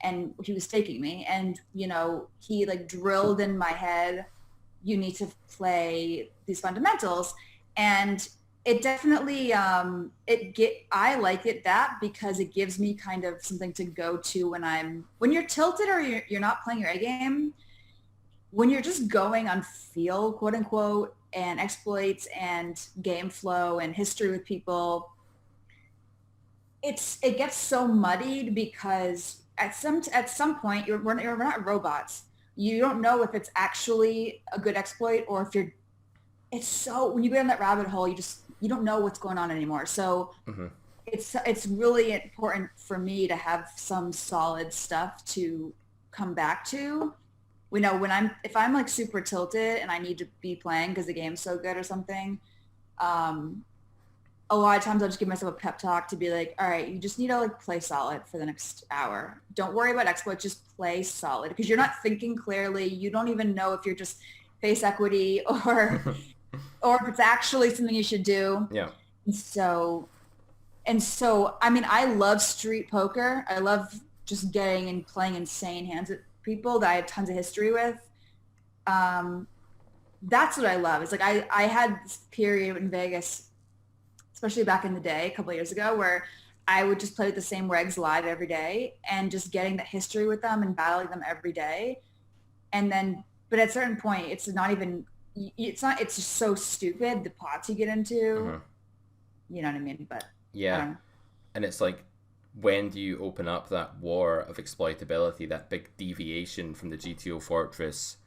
[SPEAKER 2] and he was taking me and, he like drilled in my head, you need to play these fundamentals. And it definitely I like it that because it gives me kind of something to go to when you're tilted or you're not playing your A game, when you're just going on feel, quote unquote, and exploits and game flow and history with people, it gets so muddied because at some point we're not robots. You don't know if it's actually a good exploit or if you're it's so when you go down that rabbit hole, you don't know what's going on anymore. So
[SPEAKER 1] Hmm.
[SPEAKER 2] it's really important for me to have some solid stuff to come back to. If I'm like super tilted and I need to be playing because the game's so good or something, um, a lot of times I'll just give myself a pep talk to be like, all right, you just need to like play solid for the next hour. Don't worry about exploit, just play solid because you're not thinking clearly. You don't even know if you're just face equity or if it's actually something you should do.
[SPEAKER 1] Yeah.
[SPEAKER 2] And so, I mean, I love street poker. I love just getting and playing insane hands with people that I have tons of history with. Um, that's what I love. It's like I had this period in Vegas, especially back in the day, a couple of years ago, where I would just play with the same regs live every day and just getting that history with them and battling them every day. And then, but at a certain point, it's just so stupid, the pots you get into,
[SPEAKER 1] Hmm.
[SPEAKER 2] you know what I mean? But I
[SPEAKER 1] Yeah.
[SPEAKER 2] don't know.
[SPEAKER 1] And it's like, when do you open up that war of exploitability, that big deviation from the GTO fortress,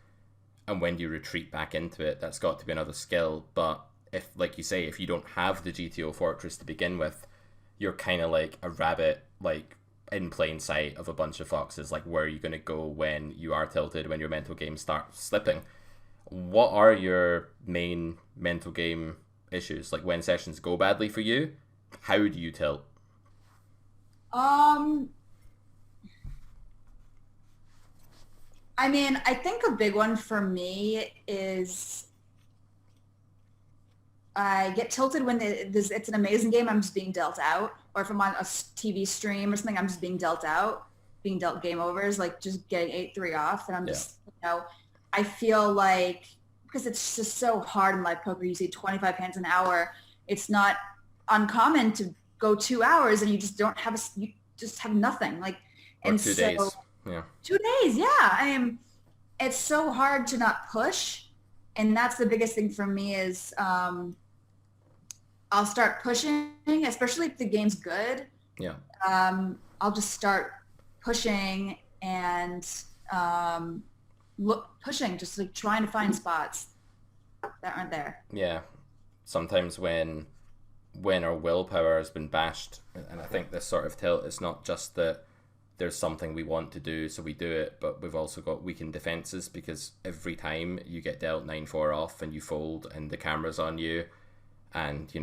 [SPEAKER 1] and when do you retreat back into it? That's got to be another skill. But if, like you say, if you don't have the GTO fortress to begin with, you're kind of like a rabbit, like in plain sight of a bunch of foxes. Like, where are you going to go when you are tilted, when your mental game starts slipping? What are your main mental game issues? Like, when sessions go badly for you, how do you tilt?
[SPEAKER 2] Um, I mean, I think a big one for me is I get tilted when it's an amazing game. I'm just being dealt out, or if I'm on a TV stream or something, I'm just being dealt out, being dealt game overs, like just getting 8-3 off, and I'm
[SPEAKER 1] Yeah.
[SPEAKER 2] just, I feel like because it's just so hard in live poker, you see 25 hands an hour. It's not uncommon to go 2 hours and you just have nothing. Like,
[SPEAKER 1] Or
[SPEAKER 2] and
[SPEAKER 1] two
[SPEAKER 2] so
[SPEAKER 1] days. Yeah.
[SPEAKER 2] 2 days, yeah. I mean, it's so hard to not push, and that's the biggest thing for me is I'll start pushing, especially if the game's good.
[SPEAKER 1] Yeah.
[SPEAKER 2] I'll just start pushing and pushing, just like trying to find spots that aren't there.
[SPEAKER 1] Yeah. Sometimes when our willpower has been bashed, and I think this sort of tilt is not just that there's something we want to do, so we do it, but we've also got weakened defenses because every time you get dealt 9-4 off and you fold and the camera's on you, and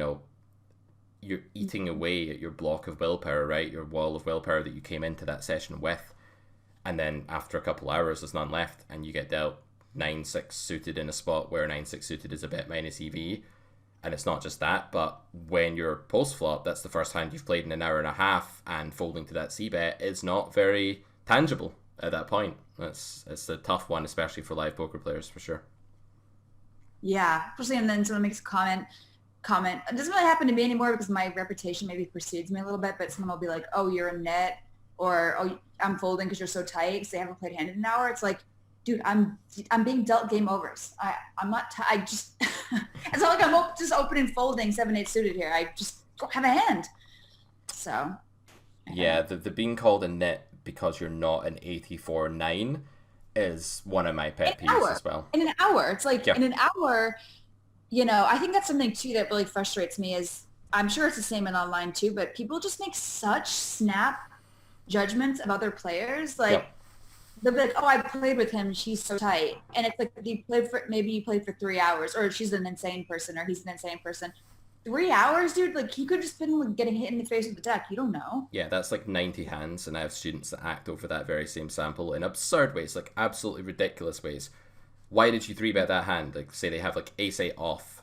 [SPEAKER 1] you're eating away at your block of willpower, right? Your wall of willpower that you came into that session with, and then after a couple hours, there's none left, and you get dealt 9-6 suited in a spot where 9-6 suited is a bet minus EV. And it's not just that, but when you're post flop, that's the first hand you've played in an hour and a half, and folding to that C bet is not very tangible at that point. It's a tough one, especially for live poker players, for sure.
[SPEAKER 2] Yeah, especially and then someone makes a comment. It doesn't really happen to me anymore because my reputation maybe precedes me a little bit, but someone will be like, oh, you're a net, or oh, I'm folding because you're so tight because they haven't played hand in an hour. It's like, dude, I'm being dealt game overs. I'm not, I just, it's not like just opening folding 7-8 suited here. I just don't have a hand. So, I don't
[SPEAKER 1] Yeah,
[SPEAKER 2] know.
[SPEAKER 1] the being called a nit because you're not an 84-9 is one of my
[SPEAKER 2] An
[SPEAKER 1] pet peeves
[SPEAKER 2] hour,
[SPEAKER 1] as well.
[SPEAKER 2] in an hour. It's like
[SPEAKER 1] Yeah.
[SPEAKER 2] in an hour, I think that's something too that really frustrates me is I'm sure it's the same in online too, but people just make such snap judgments of other players. Like
[SPEAKER 1] Yep.
[SPEAKER 2] they'll be like, oh, I played with him. She's so tight. And it's like maybe you played for 3 hours or she's an insane person or he's an insane person. 3 hours, dude. Like, he could have just been like, getting hit in the face with the deck. You don't know.
[SPEAKER 1] Yeah, that's like 90 hands, and I have students that act over that very same sample in absurd ways, like absolutely ridiculous ways. Why did you 3-bet that hand? Like, say they have like ace-8 off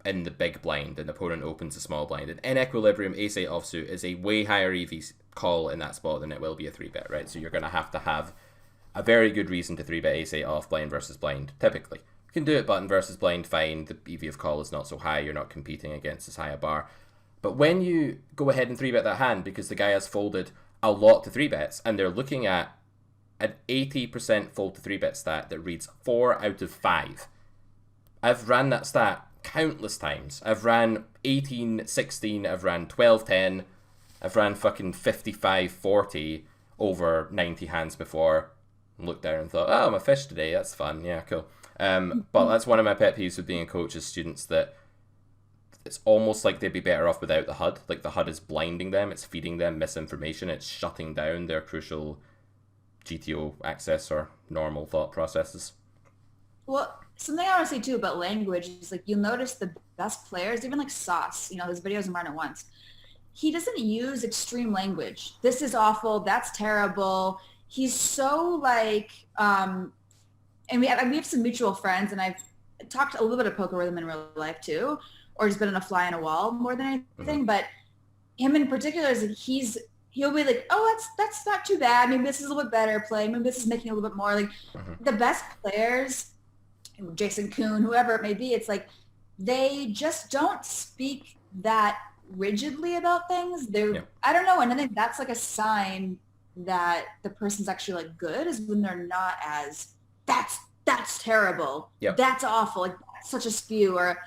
[SPEAKER 1] in the big blind, and the opponent opens a small blind. And in equilibrium, ace-8 offsuit is a way higher EV call in that spot than it will be a 3-bet, right? So you're going to have a very good reason to 3-bet ace-8 off blind versus blind, typically. You can do it button versus blind, fine. The EV of call is not so high. You're not competing against as high a bar. But when you go ahead and 3-bet that hand because the guy has folded a lot to 3-bets and they're looking at an 80% fold to 3-bet stat that reads 4 out of 5. I've ran that stat countless times. I've ran 18-16, I've ran 12-10, I've ran fucking 55-40 over 90 hands before. Looked down and thought, oh, I'm a fish today, that's fun, yeah, cool. But that's one of my pet peeves with being a coach is students that it's almost like they'd be better off without the HUD. Like the HUD is blinding them, it's feeding them misinformation, it's shutting down their crucial GTO access or normal thought processes.
[SPEAKER 2] Well, something I want to say too about language is like you'll notice the best players, even like Sauce, you know, his videos in Run It Once, he doesn't use extreme language. This is awful, that's terrible. He's so like, and we have some mutual friends, and I've talked a little bit of poker with him in real life too, or just been on a fly on a wall more than anything. Mm-hmm. But him in particular is he'll be like, oh, that's not too bad. Maybe this is a little bit better play. Maybe this is making a little bit more. Like the best players, Jason Kuhn, whoever it may be, it's like they just don't speak that rigidly about things. I don't know, and I think that's like a sign that the person's actually like good is when they're not as that's terrible. Yep. That's awful. Like that's such a spew, or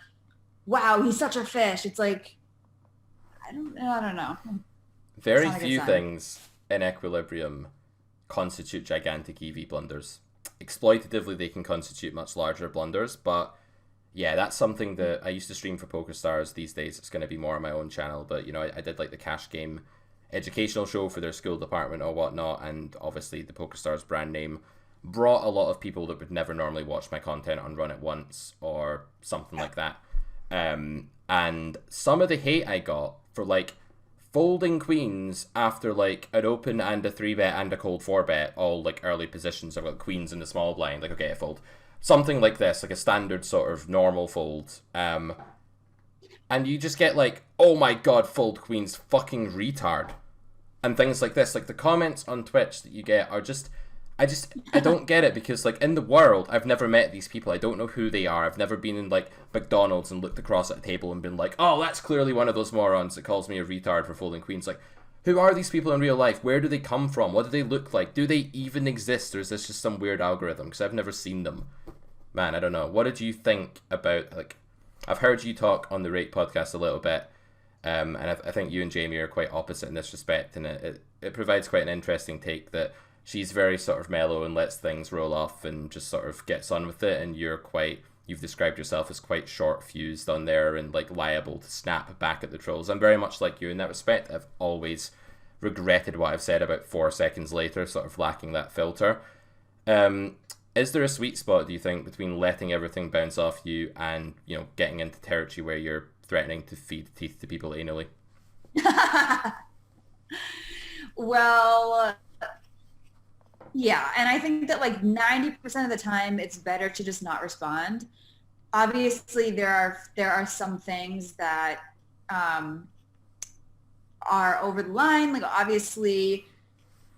[SPEAKER 2] wow, he's such a fish. It's like I don't know.
[SPEAKER 1] Very few things in equilibrium constitute gigantic EV blunders. Exploitatively, they can constitute much larger blunders, but yeah, that's something that I used to stream for PokerStars. These days, it's going to be more on my own channel, but you know, I did like the Cash Game educational show for their school department or whatnot, and obviously the PokerStars brand name brought a lot of people that would never normally watch my content on Run It Once or something like that. And some of the hate I got for like folding queens after like an open and a 3-bet and a cold 4-bet, all like early positions. I've got queens in the small blind, like okay, I fold. Something like this, like a standard sort of normal fold. And you just get like, oh my god, fold queens, fucking retard. And things like this. Like the comments on Twitch that you get are just... I don't get it because like in the world, I've never met these people. I don't know who they are. I've never been in like McDonald's and looked across at a table and been like, oh, that's clearly one of those morons that calls me a retard for folding queens. Like, who are these people in real life? Where do they come from? What do they look like? Do they even exist? Or is this just some weird algorithm? Because I've never seen them. Man, I don't know. What did you think about, like, I've heard you talk on the Rake podcast a little bit, and I think you and Jamie are quite opposite in this respect, and it provides quite an interesting take that she's very sort of mellow and lets things roll off and just sort of gets on with it, and you've described yourself as quite short-fused on there and like liable to snap back at the trolls. I'm very much like you in that respect. I've always regretted what I've said about 4 seconds later, sort of lacking that filter. Is there a sweet spot, do you think, between letting everything bounce off you and, you know, getting into territory where you're threatening to feed teeth to people anally?
[SPEAKER 2] Well, yeah, and I think that like 90% of the time it's better to just not respond. Obviously, there are some things that are over the line, like obviously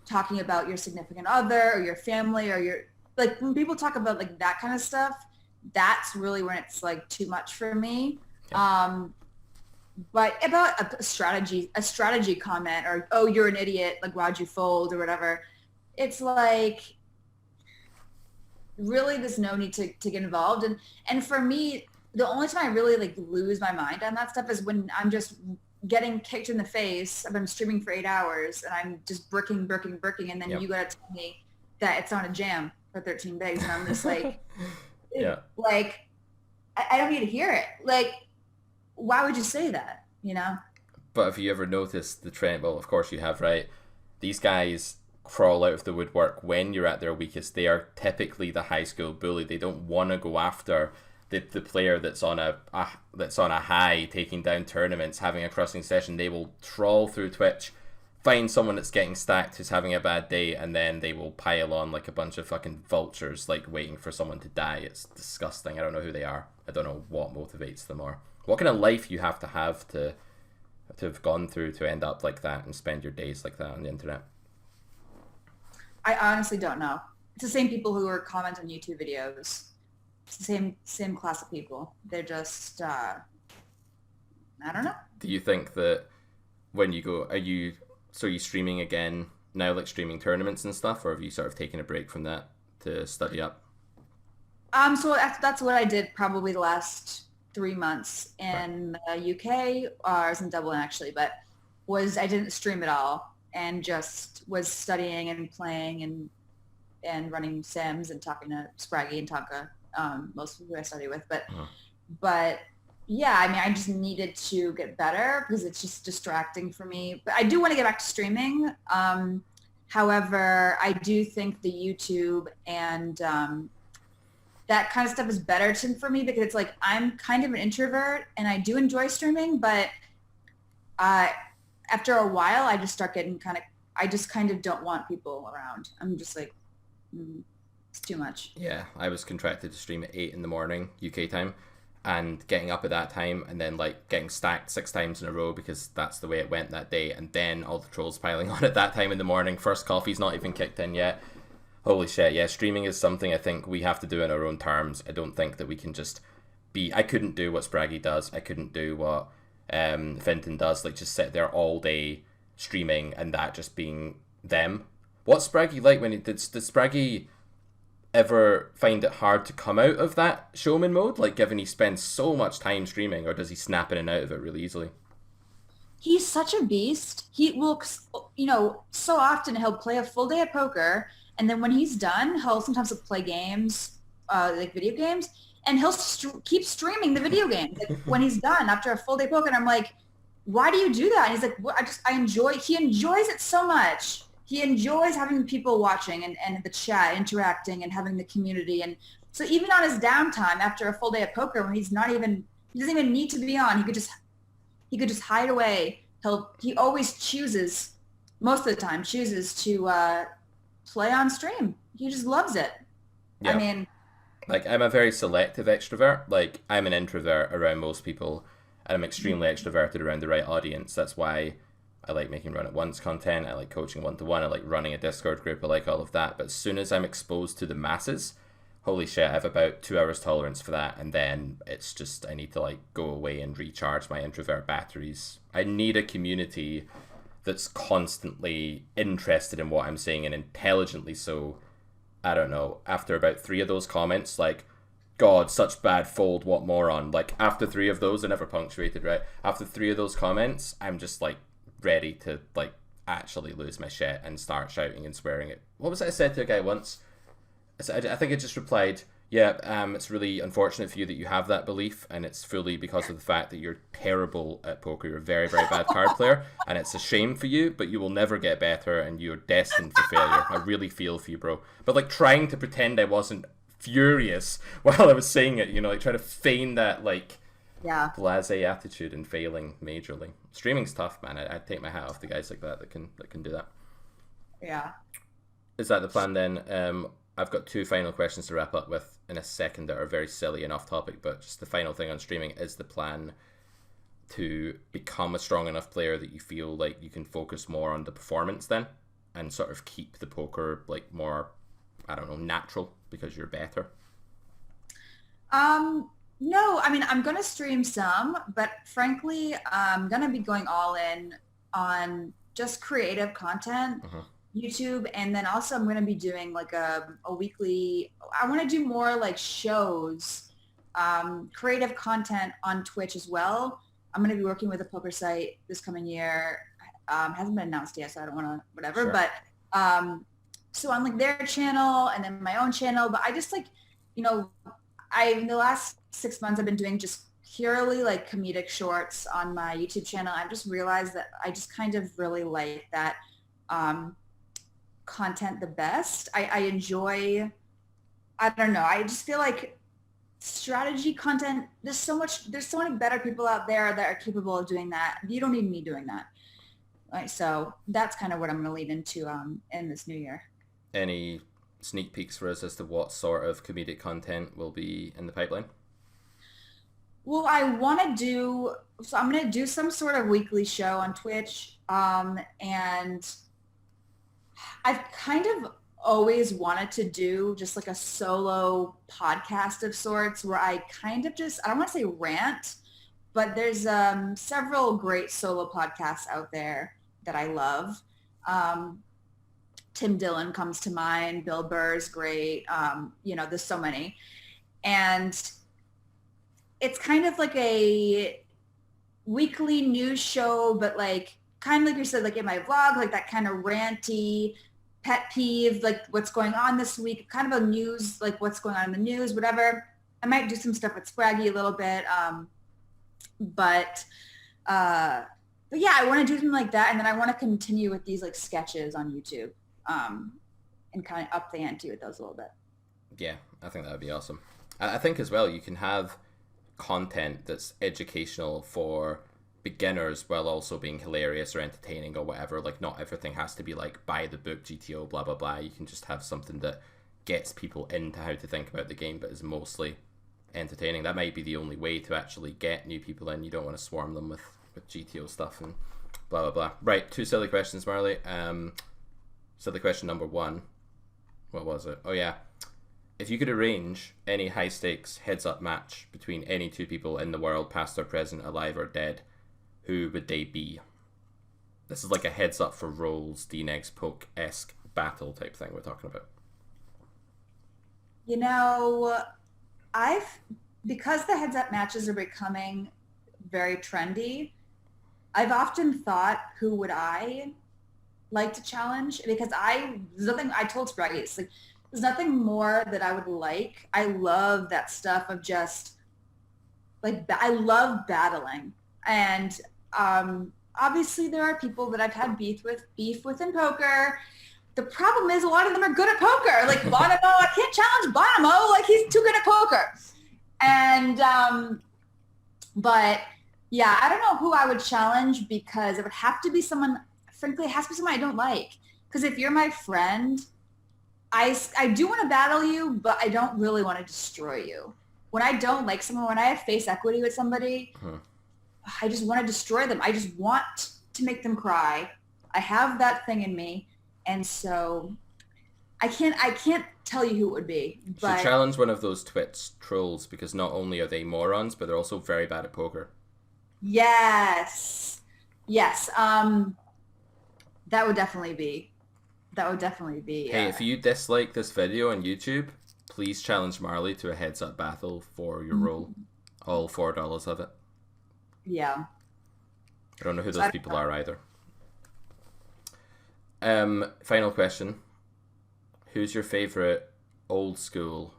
[SPEAKER 2] talking about your significant other or your family or your, like when people talk about like that kind of stuff, that's really when it's like too much for me. Yeah. But about a strategy comment or, oh, you're an idiot, like why'd you fold or whatever, it's like really there's no need to get involved. And for me, the only time I really like lose my mind on that stuff is when I'm just getting kicked in the face. I've been streaming for 8 hours and I'm just bricking, and then you gotta tell me that it's on a jam for 13 days, and I'm just like,
[SPEAKER 1] yeah,
[SPEAKER 2] like I don't need to hear it. Like, why would you say that? You know?
[SPEAKER 1] But have you ever noticed the trend? Well, of course you have, right? These guys crawl out of the woodwork when you're at their weakest. They are typically the high school bully. They don't want to go after the player that's on a high, taking down tournaments, having a crushing session, they will trawl through Twitch, find someone that's getting stacked who's having a bad day, and then they will pile on like a bunch of fucking vultures, like waiting for someone to die. It's disgusting. I don't know who they are. I don't know what motivates them or what kind of life you have to have gone through to end up like that and spend your days like that on the internet.
[SPEAKER 2] I honestly don't know. It's the same people who are comment on YouTube videos. It's the same class of people. They're just, I don't know.
[SPEAKER 1] Do you think that when you go, are you streaming again now, like streaming tournaments and stuff, or have you sort of taken a break from that to study up?
[SPEAKER 2] So that's what I did probably the last 3 months in the UK. I was in Dublin actually, but I didn't stream at all and just was studying and playing and running sims and talking to Spraggy and Tonka, most of who I study with. But yeah, I mean, I just needed to get better because it's just distracting for me. But I do want to get back to streaming. However, I do think the YouTube and that kind of stuff is better for me because it's like I'm kind of an introvert and I do enjoy streaming, but after a while, I just start getting I just kind of don't want people around. I'm just like, it's too much.
[SPEAKER 1] Yeah, I was contracted to stream at 8 in the morning UK time, and getting up at that time and then like getting stacked 6 times in a row because that's the way it went that day, and then all the trolls piling on at that time in the morning. First coffee's not even kicked in yet. Holy shit, yeah, streaming is something I think we have to do in our own terms. I don't think that we can just I couldn't do what Spraggy does. I couldn't do what Fenton does, like just sit there all day streaming and that just being them. What's Spraggy like when did Spraggy ever find it hard to come out of that showman mode, like given he spends so much time streaming, or does he snap in and out of it really easily?
[SPEAKER 2] He's such a beast. He will, so often he'll play a full day of poker, and then when he's done, he'll sometimes play games, like video games, and he'll keep streaming the video games like, when he's done after a full day of poker. And I'm like, why do you do that? And he's like, well, he enjoys it so much. He enjoys having people watching and the chat interacting and having the community. And so even on his downtime after a full day of poker, when he doesn't even need to be on, he could just hide away. He always most of the time chooses to play on stream. He just loves it. Yeah. I mean,
[SPEAKER 1] like I'm a very selective extrovert. Like I'm an introvert around most people, and I'm extremely extroverted around the right audience. That's why I like making run-at-once content. I like coaching one-to-one. I like running a Discord group. I like all of that. But as soon as I'm exposed to the masses, holy shit, I have about 2 hours tolerance for that. And then it's just, I need to like go away and recharge my introvert batteries. I need a community that's constantly interested in what I'm saying, and intelligently so. I don't know, after about 3 of those comments, like, God, such bad fold, what moron. Like, after 3 of those, they're never punctuated, right? After 3 of those comments, I'm just like ready to like actually lose my shit and start shouting and swearing it. What was it I said to a guy once? I think I just replied, yeah, it's really unfortunate for you that you have that belief, and it's fully because of the fact that you're terrible at poker. You're a very, very bad card player, and it's a shame for you, but you will never get better, and you're destined for failure. I really feel for you, bro. But like trying to pretend I wasn't furious while I was saying it, like trying to feign that like blasé attitude and failing majorly. Streaming's tough, man. I take my hat off to guys like that can do that.
[SPEAKER 2] Yeah.
[SPEAKER 1] Is that the plan then? I've got 2 final questions to wrap up with in a second that are very silly and off topic, but just the final thing on streaming, is the plan to become a strong enough player that you feel like you can focus more on the performance then and sort of keep the poker like more, I don't know, natural because you're better?
[SPEAKER 2] No, I mean, I'm going to stream some, but frankly, I'm going to be going all in on just creative content. YouTube, and then also I'm going to be doing like a weekly, I want to do more like shows, creative content on Twitch as well. I'm going to be working with a poker site this coming year. Hasn't been announced yet, so I don't want to whatever, sure. But so on like their channel and then my own channel, but I just like, in the last 6 months I've been doing just purely like comedic shorts on my YouTube channel. I've just realized that I just kind of really like that content the best. I enjoy, I don't know, I just feel like strategy content, there's so many better people out there that are capable of doing that. You don't need me doing that. Right, so that's kind of what I'm going to lead into in this new year.
[SPEAKER 1] Any sneak peeks for us as to what sort of comedic content will be in the pipeline?
[SPEAKER 2] Well, I'm going to do some sort of weekly show on Twitch. And I've kind of always wanted to do just like a solo podcast of sorts where I kind of just, I don't want to say rant, but there's several great solo podcasts out there that I love. Tim Dillon comes to mind. Bill Burr's great. There's so many. And it's kind of like a weekly news show, but like kind of like you said, like in my vlog, like that kind of ranty pet peeve, like what's going on this week, kind of a news, like what's going on in the news, whatever. I might do some stuff with Spraggy a little bit. But yeah, I want to do something like that. And then I want to continue with these like sketches on YouTube and kind of up the ante with those a little bit.
[SPEAKER 1] Yeah, I think that would be awesome. I think as well, you can have content that's educational for beginners while also being hilarious or entertaining or whatever. Like, not everything has to be like buy the book GTO blah blah blah. You can just have something that gets people into how to think about the game but is mostly entertaining. That might be the only way to actually get new people in. You don't want to swarm them with GTO stuff and blah blah blah. Right, 2 silly questions, Marley. Silly question number 1, what was it? Oh yeah, if you could arrange any high stakes heads up match between any 2 people in the world, past or present, alive or dead, who would they be? This is like a heads up for roles, D-Negs Poke-esque battle type thing we're talking about.
[SPEAKER 2] You know, because the heads up matches are becoming very trendy, I've often thought, who would I like to challenge? Because I told Spraggy, it's like, there's nothing more that I would like. I love that stuff of just like, I love battling. And obviously there are people that I've had beef with in poker. The problem is a lot of them are good at poker. Like Bonomo, I can't challenge Bonomo. Like he's too good at poker. And, but yeah, I don't know who I would challenge because it would have to be someone, frankly, it has to be someone I don't like. Because if you're my friend, I do want to battle you, but I don't really want to destroy you. When I don't like someone, when I have face equity with somebody, I just want to destroy them. I just want to make them cry. I have that thing in me. And so I can't tell you who it would be. But
[SPEAKER 1] So challenge one of those Twitch trolls, because not only are they morons, but they're also very bad at poker.
[SPEAKER 2] Yes. That would definitely be.
[SPEAKER 1] Hey, if you dislike this video on YouTube, please challenge Marley to a heads-up battle for your role. All $4 of it.
[SPEAKER 2] Yeah.
[SPEAKER 1] I don't know who those people are either. Final question. Who's your favorite old school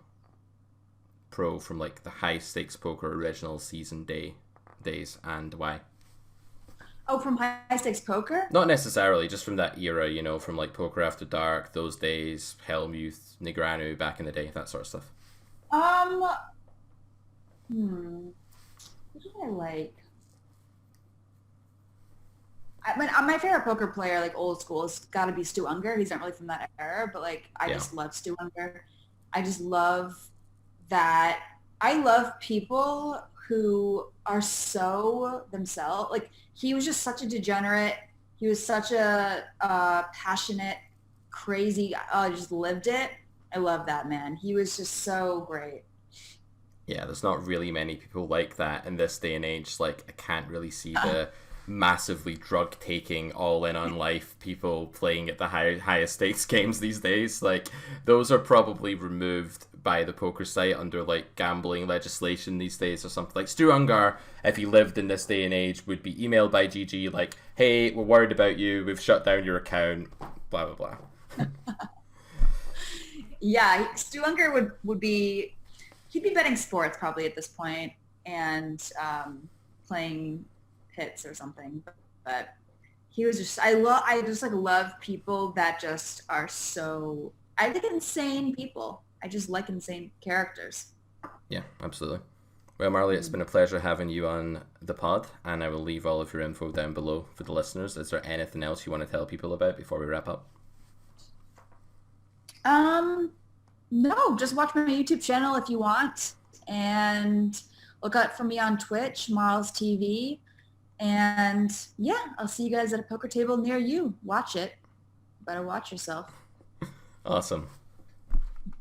[SPEAKER 1] pro from like the high stakes poker original season days, and why?
[SPEAKER 2] Oh, from high stakes poker?
[SPEAKER 1] Not necessarily, just from that era, you know, from like Poker After Dark, those days, Helmuth, Negreanu, back in the day, that sort of stuff.
[SPEAKER 2] What do I like? I mean, my favorite poker player, like old school, has got to be Stu Unger. He's not really from that era, but like I just love Stu Unger. I just love that. I love people who are so themselves. Like he was just such a degenerate. He was such a passionate, crazy. Just lived it. I love that man. He was just so great.
[SPEAKER 1] Yeah, there's not really many people like that in this day and age. Like I can't really see the massively drug taking all in on life people playing at the highest stakes games these days. Like those are probably removed by the poker site under like gambling legislation these days or something. Like Stu Ungar, if he lived in this day and age, would be emailed by GG like, hey, we're worried about you, we've shut down your account, blah blah blah.
[SPEAKER 2] Yeah, Stu Unger would be, he'd be betting sports probably at this point and playing hits or something, but he was just, I just like love people that just are so, I think insane people. I just like insane characters.
[SPEAKER 1] Yeah, absolutely. Well, Marle, it's been a pleasure having you on the pod, and I will leave all of your info down below for the listeners. Is there anything else you want to tell people about before we wrap up?
[SPEAKER 2] No, just watch my YouTube channel if you want, and look out for me on Twitch, Marle's TV. And yeah, I'll see you guys at a poker table near you. Watch it. Better watch yourself.
[SPEAKER 1] Awesome.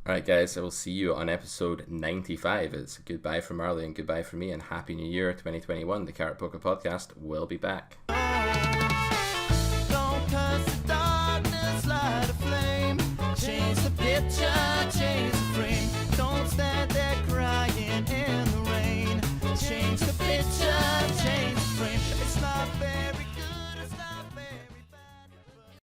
[SPEAKER 1] All right, guys, I will see you on episode 95. It's goodbye from Marle and goodbye from me, and Happy New Year 2021. The Carrot Poker Podcast will be back.